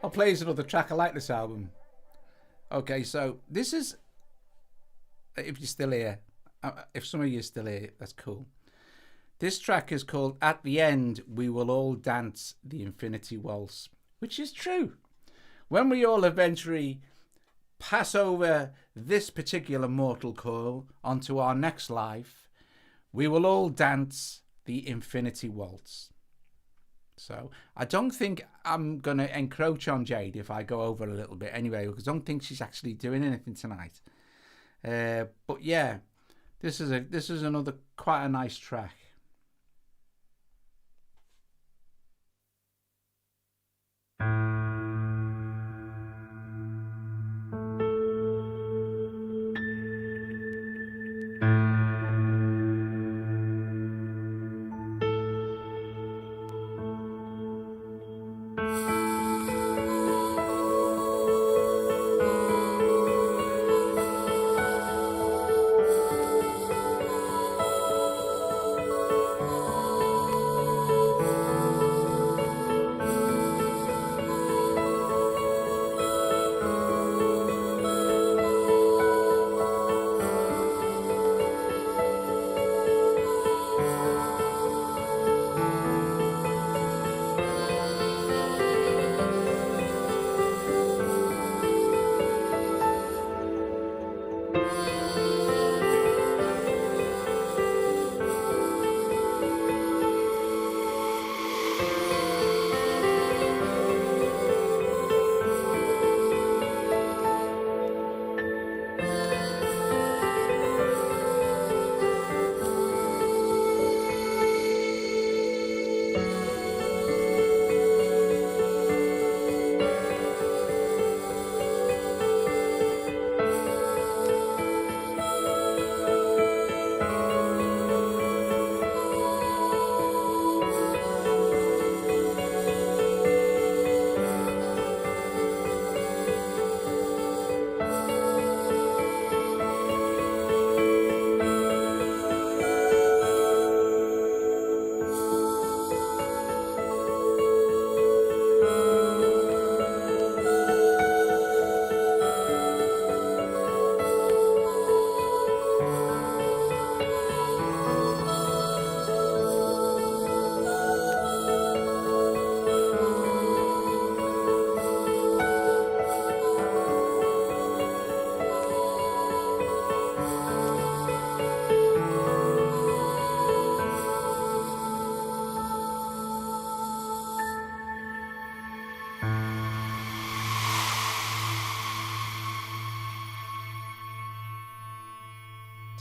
I'll play you another track. I like this album. Okay, so this is, if you're still here, if some of you are still here, that's cool. This track is called At the End, We Will All Dance the Infinity Waltz, which is true. When we all eventually pass over this particular mortal coil onto our next life, we will all dance the Infinity Waltz. So I don't think I'm going to encroach on Jade if I go over a little bit anyway, because I don't think she's actually doing anything tonight. But yeah, this is another quite a nice track.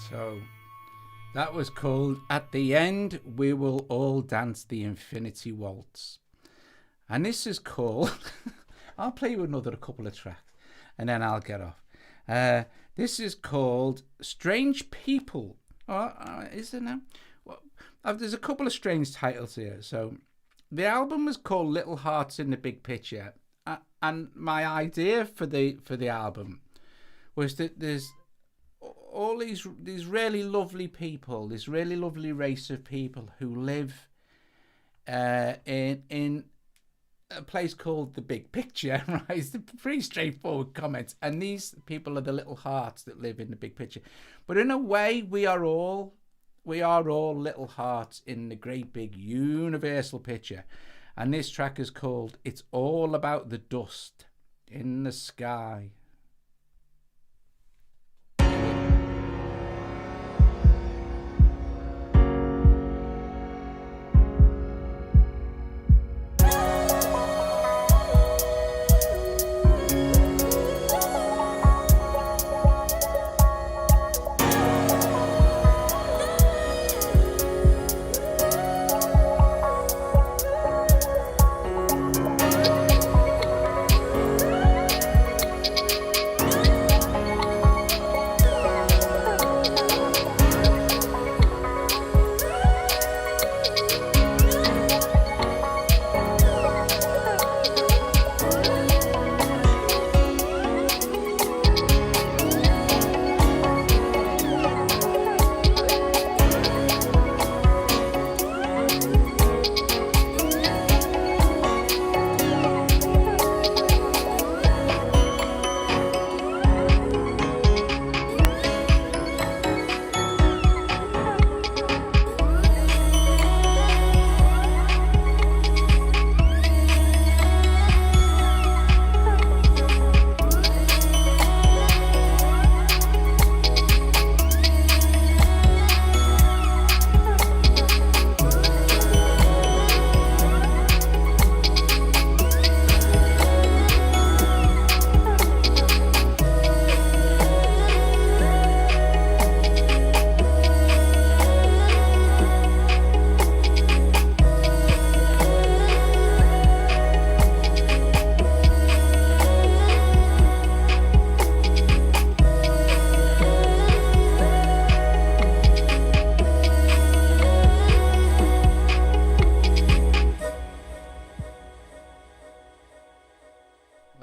So that was called At the End, We Will All Dance the Infinity Waltz. And this is called, I'll play you another couple of tracks and then I'll get off. This is called Strange People. Is there now? Well, there's a couple of strange titles here. So the album was called Little Hearts in the Big Picture. And my idea for the album was that there's all these really lovely people, this really lovely race of people who live in a place called the Big Picture, right? It's a pretty straightforward comment. And these people are the little hearts that live in the big picture. But in a way, we are all little hearts in the great big universal picture. And this track is called It's All About the Dust in the Sky.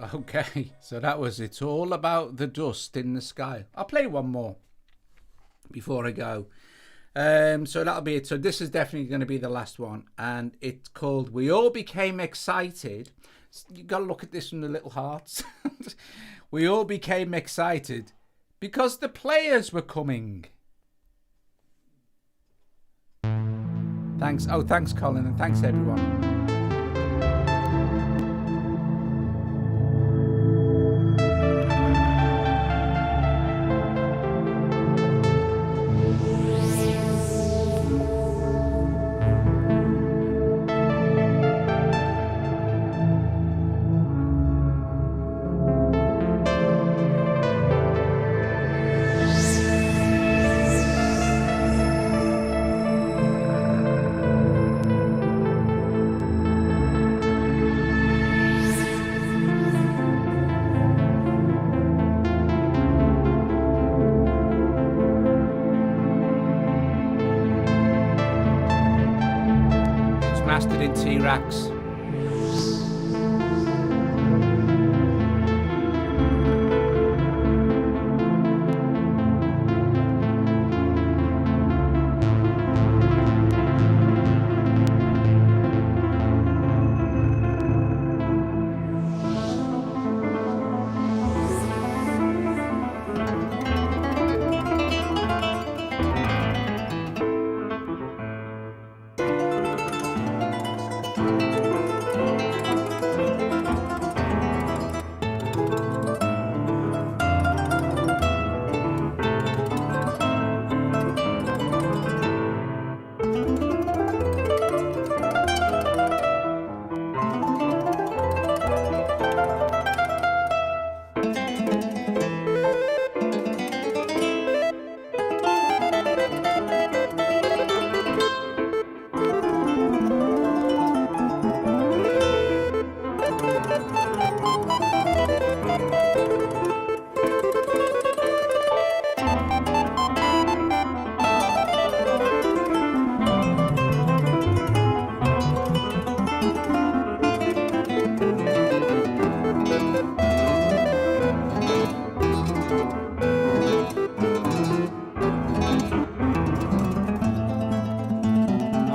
Okay, so that was It's All About the Dust in the Sky. I'll play one more before I go. So that'll be it. So this is definitely going to be the last one. And it's called We All Became Excited. You got to look at this from the little hearts. We all became excited because the players were coming. Thanks. Oh, thanks, Colin, and thanks, everyone. Mastered in T-Rex.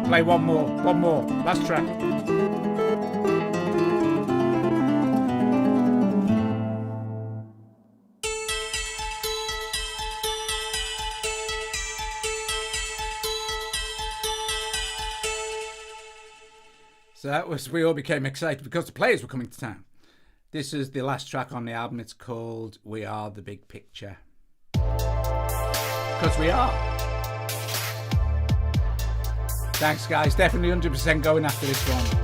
Play one more, last track. So that was We All Became Excited because the players were coming to town. This is the last track on the album. It's called We Are the Big Picture. Because we are. Thanks, guys. Definitely 100% going after this one.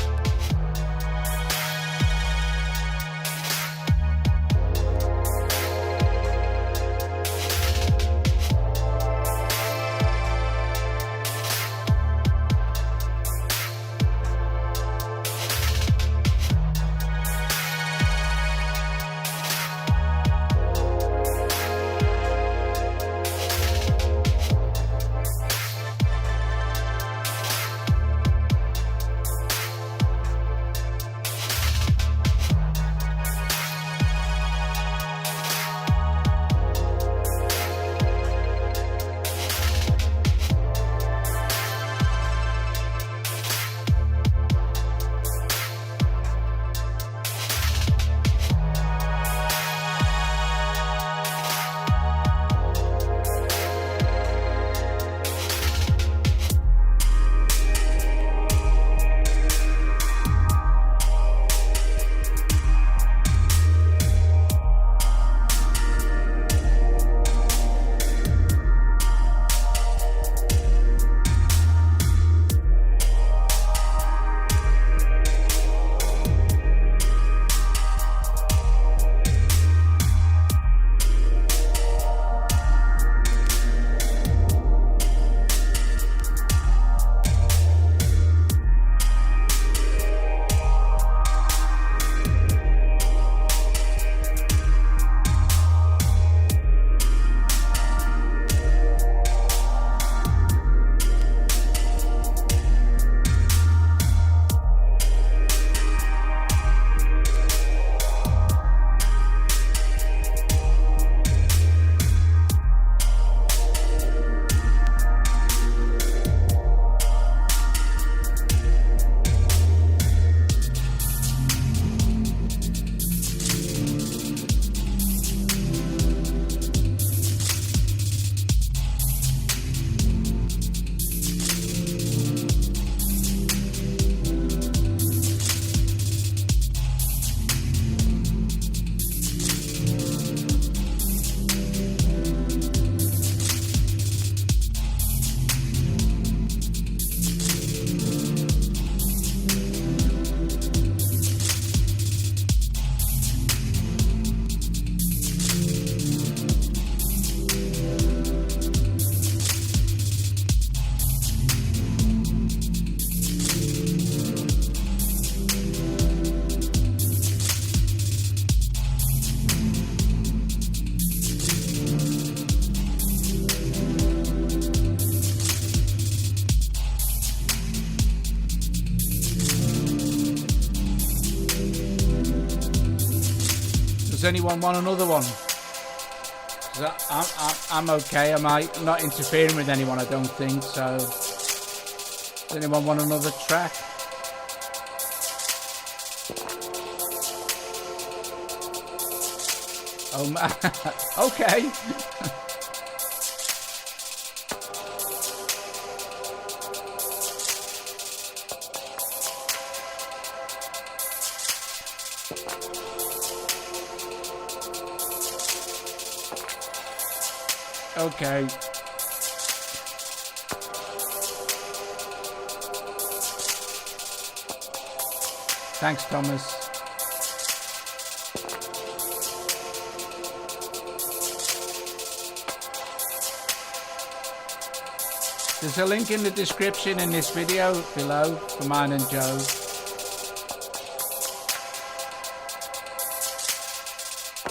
Does anyone want another one? I'm okay. I'm not interfering with anyone, I don't think. So, does anyone want another track? Oh, okay. Okay. Thanks, Thomas. There's a link in the description in this video below for mine and Joe.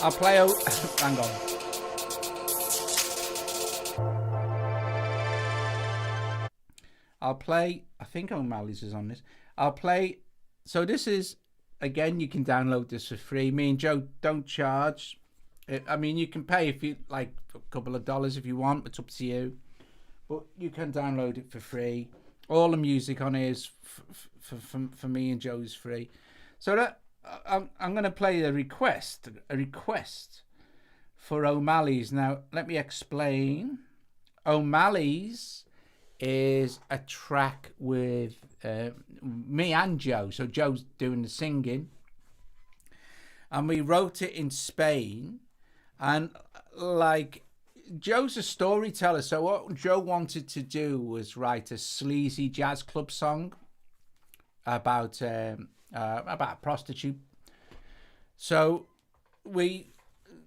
I'll play hang on. I'll play, I think O'Malley's is on this. I'll play, so this is, again, you can download this for free. Me and Joe don't charge. I mean, you can pay if you like a couple of dollars if you want. It's up to you. But you can download it for free. All the music on here is for me and Joe's free. So that I'm going to play a request for O'Malley's. Now, let me explain. O'Malley's is a track with me and Joe. So Joe's doing the singing. And we wrote it in Spain. And like, Joe's a storyteller. So what Joe wanted to do was write a sleazy jazz club song about a prostitute. So we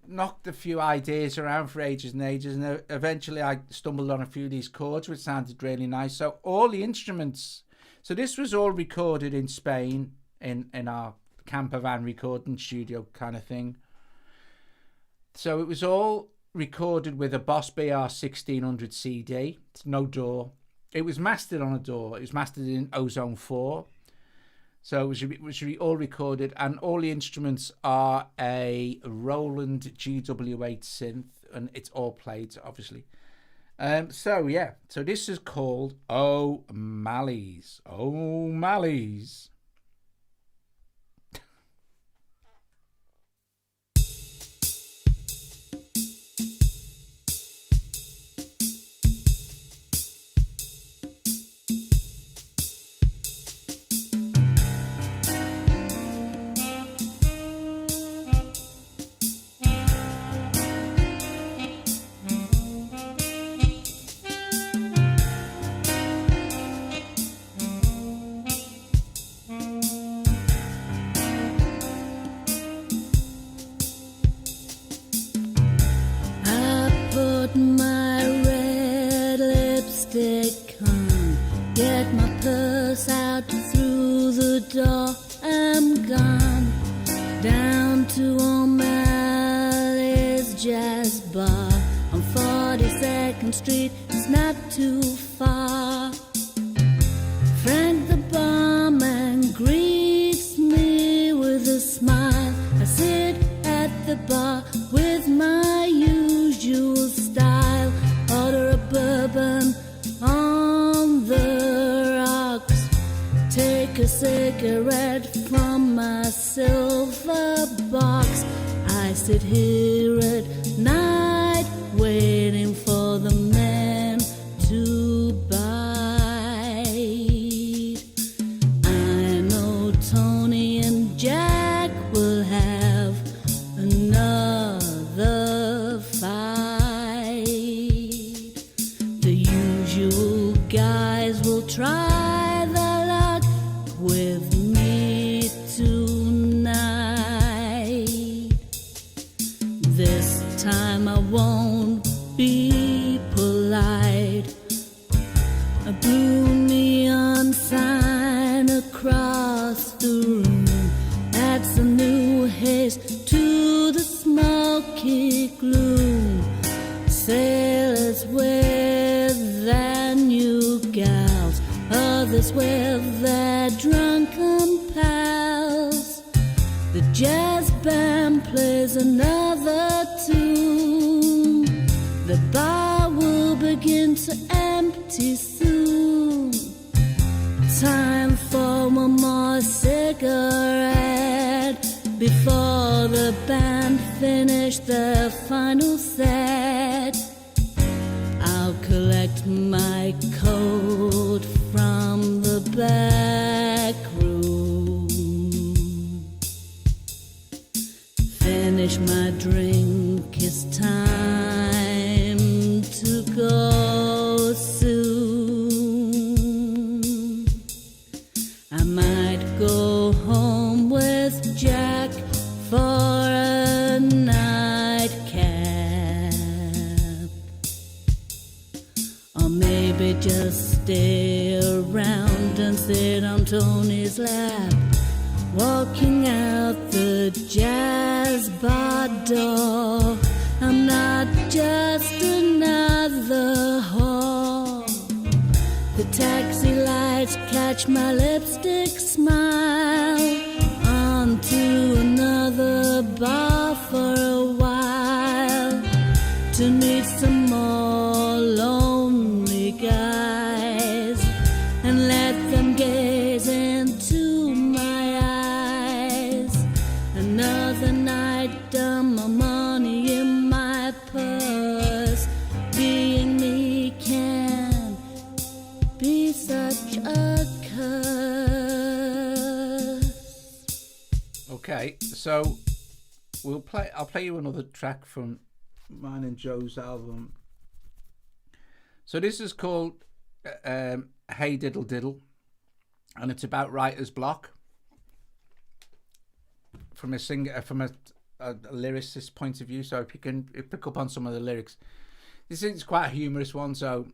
knocked a few ideas around for ages and ages, and eventually I stumbled on a few of these chords which sounded really nice. So all the instruments, so this was all recorded in Spain in our camper van recording studio kind of thing. So it was all recorded with a Boss BR 1600 CD. It's no DAW. It was mastered on a DAW. It was mastered in Ozone 4. So it was all recorded, and all the instruments are a Roland GW8 synth, and it's all played, obviously. So yeah, so this is called O'Malley's. O'Malley's. With their drunken pals, the jazz band plays another tune. The bar will begin to empty soon. Time for one more cigarette before the band finish their final set. I'll collect my coat from the back room, finish my drink, it's time to go soon. I might go home with Jack for a nightcap, or maybe just stay around and sit on Tony's lap, walking out the jazz bar door. I'm not just another whore. The taxi lights catch my lipstick smile. On to another bar for a while, to meet some more lonely guys and let them gaze into my eyes. Another night, dumb, my money in my purse. Being me can be such a curse. Okay, so I'll play you another track from mine and Joe's album. So this is called Hey Diddle Diddle, and it's about writer's block from a lyricist point of view. So if you can pick up on some of the lyrics, this is quite a humorous one, so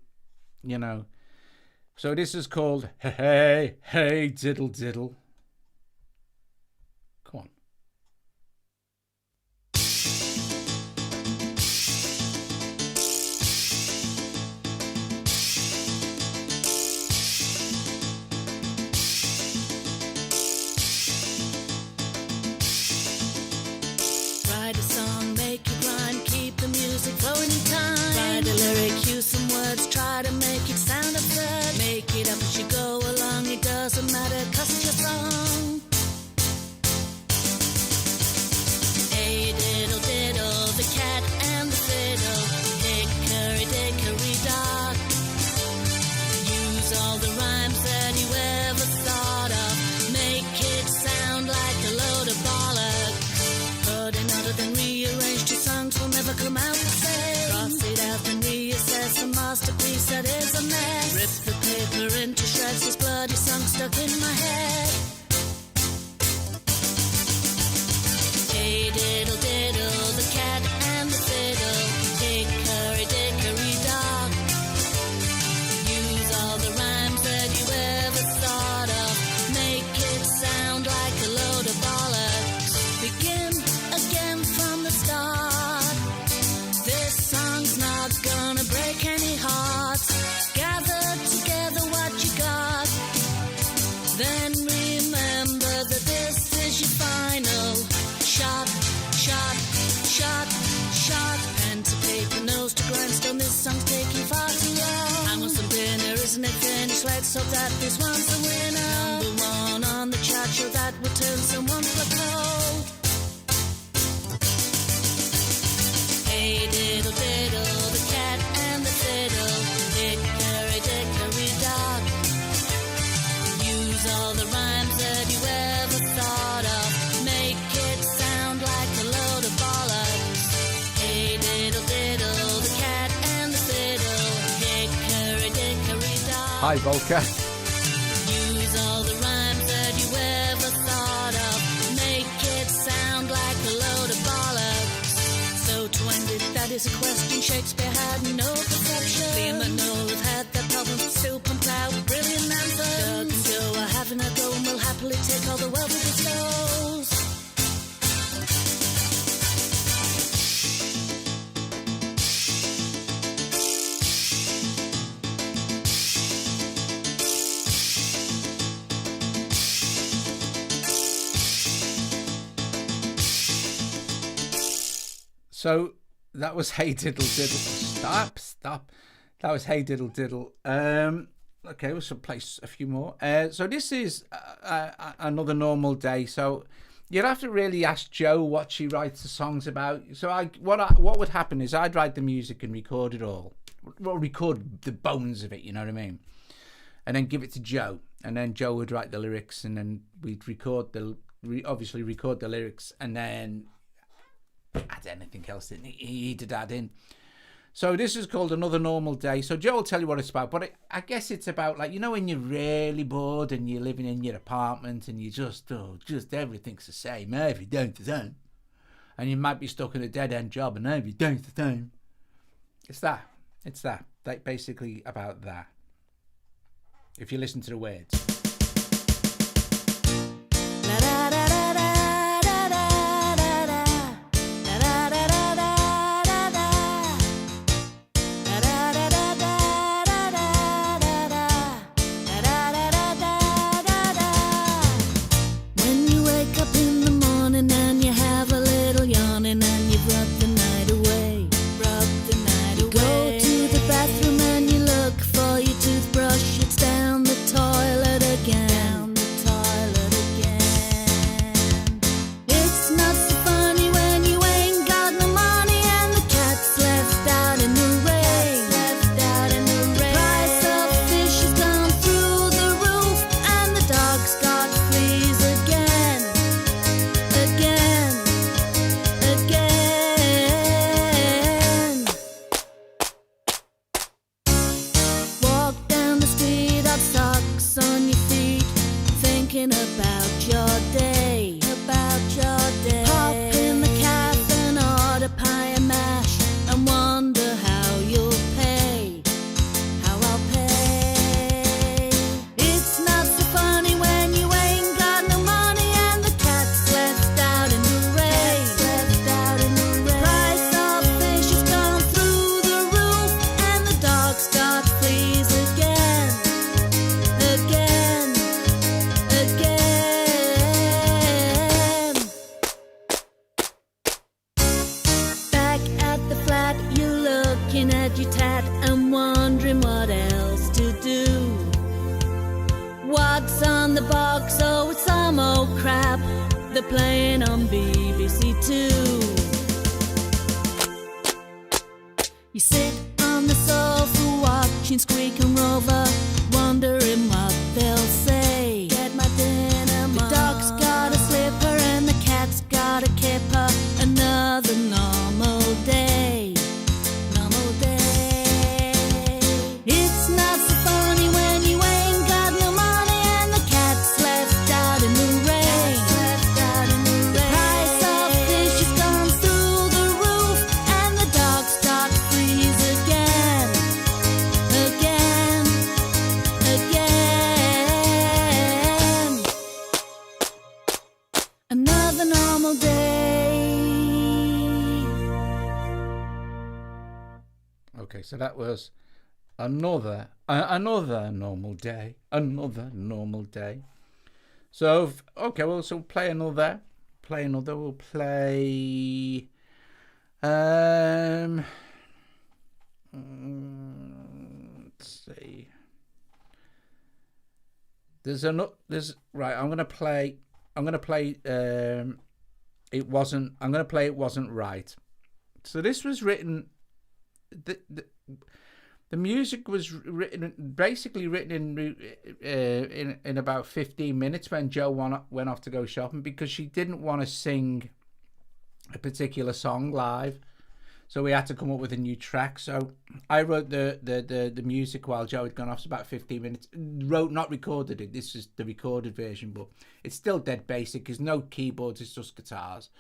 you know. So this is called Hey Diddle Diddle. Come on. Write a song, make it rhyme, keep the music flowing in time. Write a lyric, use some words, try to make it sound absurd. Make it up as you go along, it doesn't matter, 'cause it's your song. Hey diddle diddle, the cat and the fiddle, hickory dickory dock. Use all the rhymes that you ever thought of, make it sound like a load of bollocks. Put in other than rearranged, your songs will never come out the same. Cross it out and reassess a masterpiece that is a mess. Rip the paper into shreds, this bloody song stuck in my head. Hey diddle diddle, the cat and the fiddle, hickory dickory dock. Use all the rhymes that you ever thought of, make it sound like a load of bollocks. Begin again from the start. This song's not gonna break any hearts. Gather together what you got, then remember that this is your final shot, shot, shot, shot. Pen to paper, nose to grindstone, this song's taking far too long. I want some dinner, isn't it finished? Let's hope that this one's the winner. Number one on the chart, show that will turn someone for cold. Hey diddle diddle, the cat and the fiddle, hickory dickory dock. Use all the rhymes that you ever thought of, make it sound like a load of bollocks. Hey diddle diddle, the cat and the fiddle, hickory dickory dock. Hi, Volker. Use all the rhymes that you ever thought of, make it sound like a load of bollocks. So to end it, that is a question Shakespeare had no perception. Liam and Noel have had their problems, still pumped out brilliant anthems. Doug and Joe are having a go and will happily take all the wealth it bestows. So that was Hey Diddle Diddle. Stop. That was Hey Diddle Diddle. Okay, we'll play a few more. So this is Another Normal Day. So you'd have to really ask Jo what she writes the songs about. So what would happen is I'd write the music and record it all. Well, record the bones of it, you know what I mean? And then give it to Jo. And then Jo would write the lyrics, and then we'd obviously record the lyrics, and then add anything else that he'd add in. So this is called Another Normal Day. So Jo will tell you what it's about, but I guess it's about, like, you know, when you're really bored and you're living in your apartment and you just everything's the same every day to day, and you might be stuck in a dead end job and every day to day. It's that. Like, basically about that. If you listen to the words. Okay, so that was another normal day. Another normal day. So, okay, well, so play another. We'll play. Let's see. Right. I'm gonna play. It wasn't. I'm gonna play. It wasn't right. So this was written. The music was basically written in about 15 minutes when Jo went off to go shopping, because she didn't want to sing a particular song live, so we had to come up with a new track. So I wrote the music while Jo had gone off. It's about 15 minutes. Not recorded it. This is the recorded version, but it's still dead basic. There's no keyboards. It's just guitars.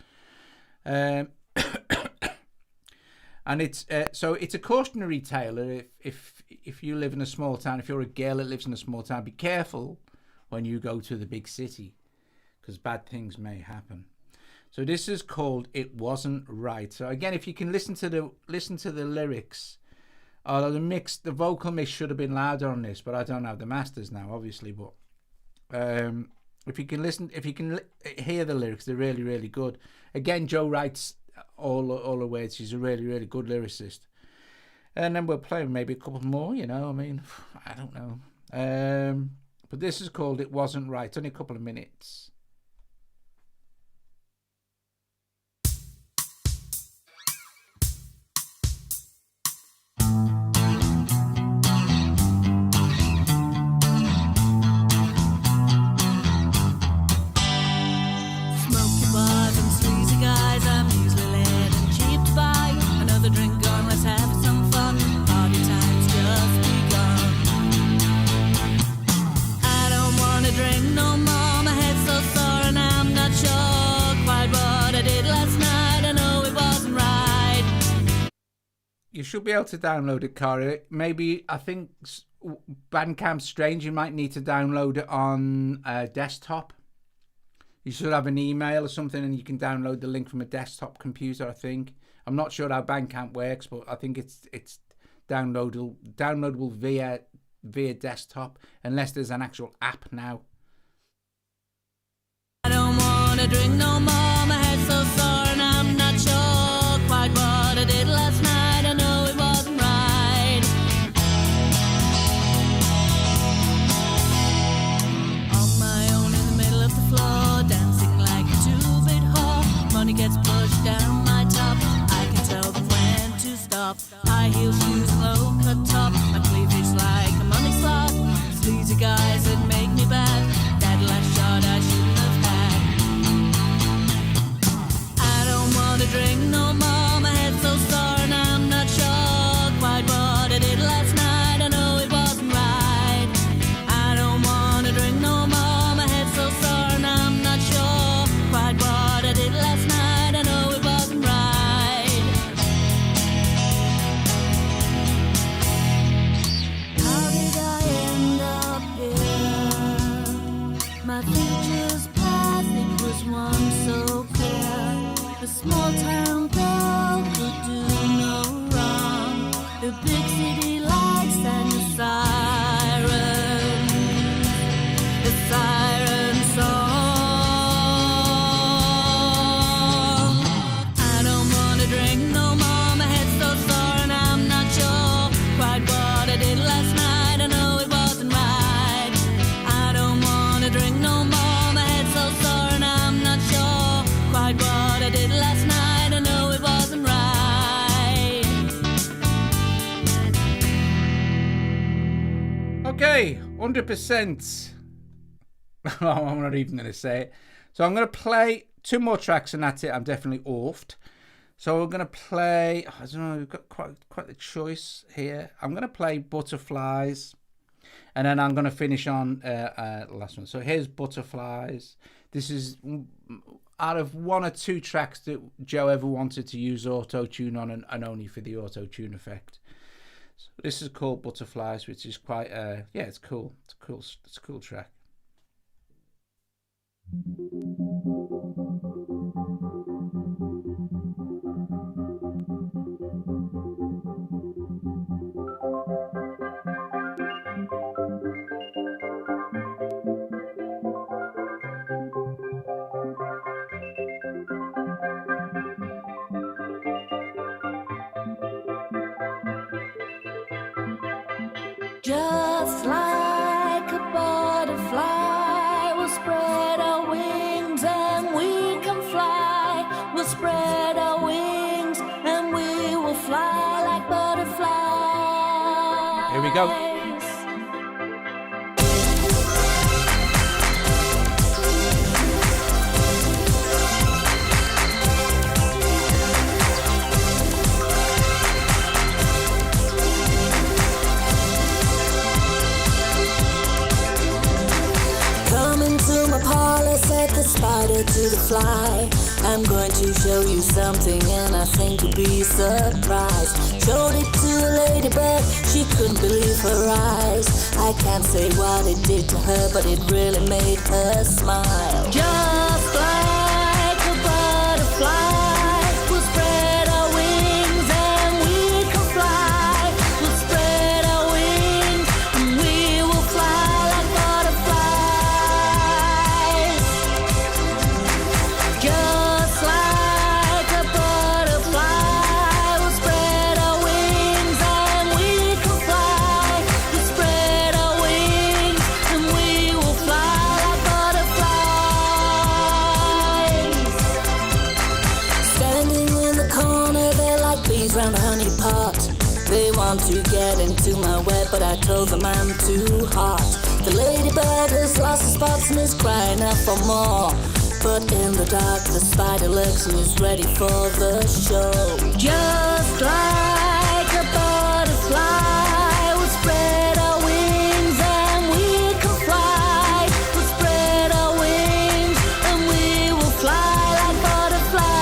And it's so it's a cautionary tale. If you live in a small town, if you're a girl that lives in a small town, be careful when you go to the big city, because bad things may happen. So this is called "It Wasn't Right." So again, if you can listen to the lyrics, although the vocal mix should have been louder on this, but I don't have the masters now, obviously. But if you can hear the lyrics, they're really, really good. Again, Jo writes all the words. She's a really, really good lyricist. And then we'll play maybe a couple more, you know. I mean, I don't know. But this is called It Wasn't Right. Only a couple of minutes. You should be able to download it, Cara. Maybe, I think Bandcamp's strange. You might need to download it on a desktop. You should have an email or something and you can download the link from a desktop computer, I think. I'm not sure how Bandcamp works, but I think it's downloadable via desktop, unless there's an actual app now. I don't wanna drink no more, my head's so sore and I'm not sure quite what I did last night. I know it wasn't right. On my own in the middle of the floor, dancing like a two-bit whore. Money gets pushed down my top, I can tell them when to stop. High heel shoes and low-cut top, my cleavage like a money slot. Sleazy guys that make me bad, that last shot I shouldn't have had. I don't wanna drink no more, my head's so sore and I'm not sure quite what I did last night. I know it wasn't right. I don't wanna drink no more, my head's so sore and I'm not sure quite what I did last night. I know it wasn't right. How did I end up here? My future's path, it was one so clear. A small town girl could do no wrong. The big city lights and the siren song. I don't wanna drink no more, my head's so sore and I'm not sure quite what I did last night. I know it wasn't right. I don't wanna drink no more, my head's so sore and I'm not sure quite what I did last night. I know it wasn't right. Okay, 100%. I'm not even going to say it. So I'm going to play 2 more tracks and that's it. I'm definitely offed. So we're going to play, I don't know, we've got quite the choice here. I'm going to play Butterflies and then I'm going to finish on the last one. So here's Butterflies. This is out of 1 or 2 tracks that Joe ever wanted to use auto-tune on and only for the auto-tune effect. So this is called Butterflies, which is quite, yeah, it's cool. It's a cool track. Just like a butterfly, we'll spread our wings and we can fly. We'll spread our wings and we will fly like butterflies. Here we go. The spider to the fly, I'm going to show you something and I think you'll be surprised. Showed it to a ladybird, she couldn't believe her eyes. I can't say what it did to her, but it really made her smile. Just like a butterfly, we'll spread our wings and we can fly. We'll spread our wings and we will fly like butterflies. Just like a butterfly. bees round a honey pot. They want to get into my web, but I told them I'm too hot. The ladybird has lost the spots and is crying out for more. But in the dark, the spider lurks and is ready for the show. Just like a butterfly, we'll spread our wings and we can fly. We'll spread our wings and we will fly like butterflies.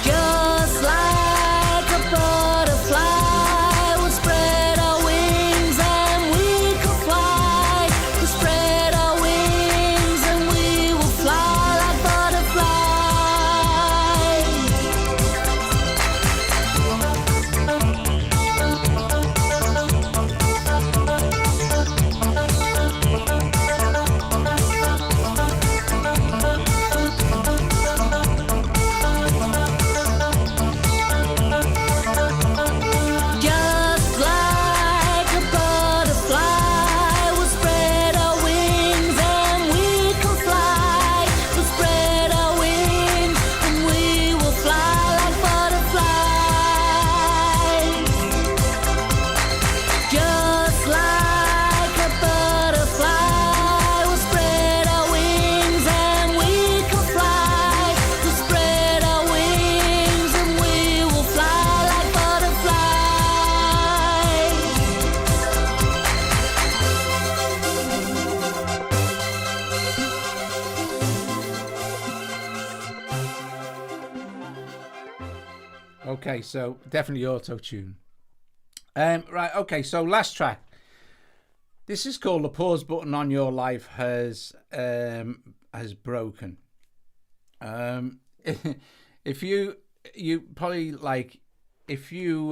Just like a butterfly, we'll spread our wings and we can fly. We'll spread our wings and we will fly like butterflies. Just like a butterfly, we'll spread our wings and we can fly. We'll spread our wings and we will fly like butterflies. Just like a butterfly, we'll spread our wings and we can fly. We'll spread our wings and we will fly like butterflies. Okay, so definitely auto-tune. Right, okay, so last track. This is called "The Pause Button on Your Life Has Broken." If you probably like, if you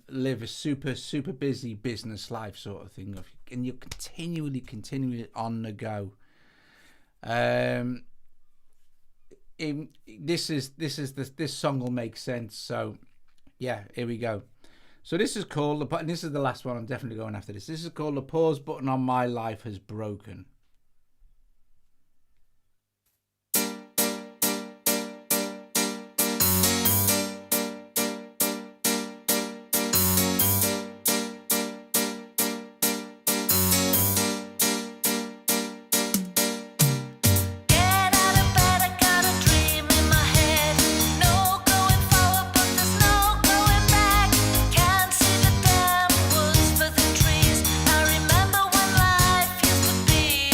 live a super busy business life sort of thing, and you're continually on the go, this song will make sense. So yeah, here we go. So this is called, and this is the last one, I'm definitely going after this. This is called "The Pause Button on My Life Has Broken." Get out of bed, I got a dream in my head. No going forward, but there's no going back. Can't see the damn woods for the trees. I remember when life used to be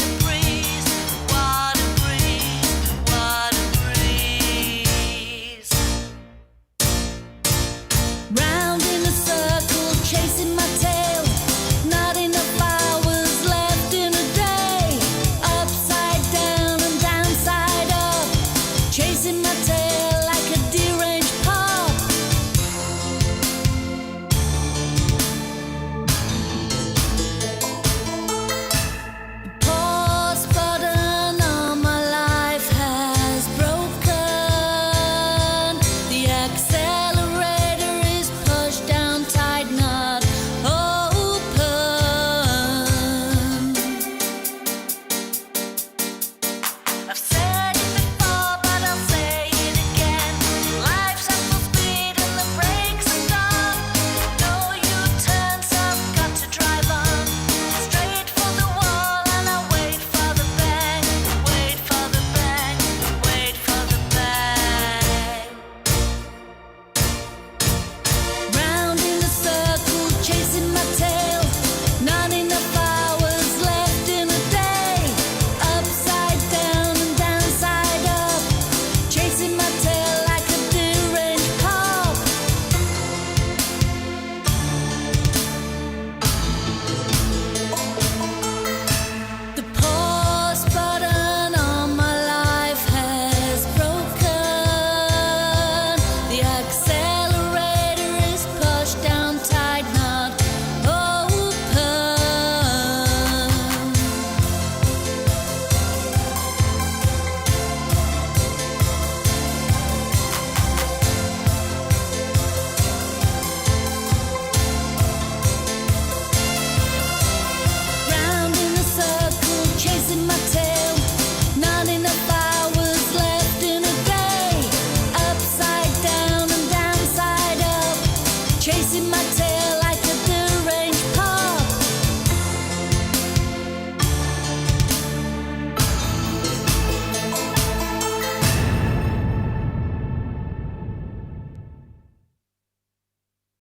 in my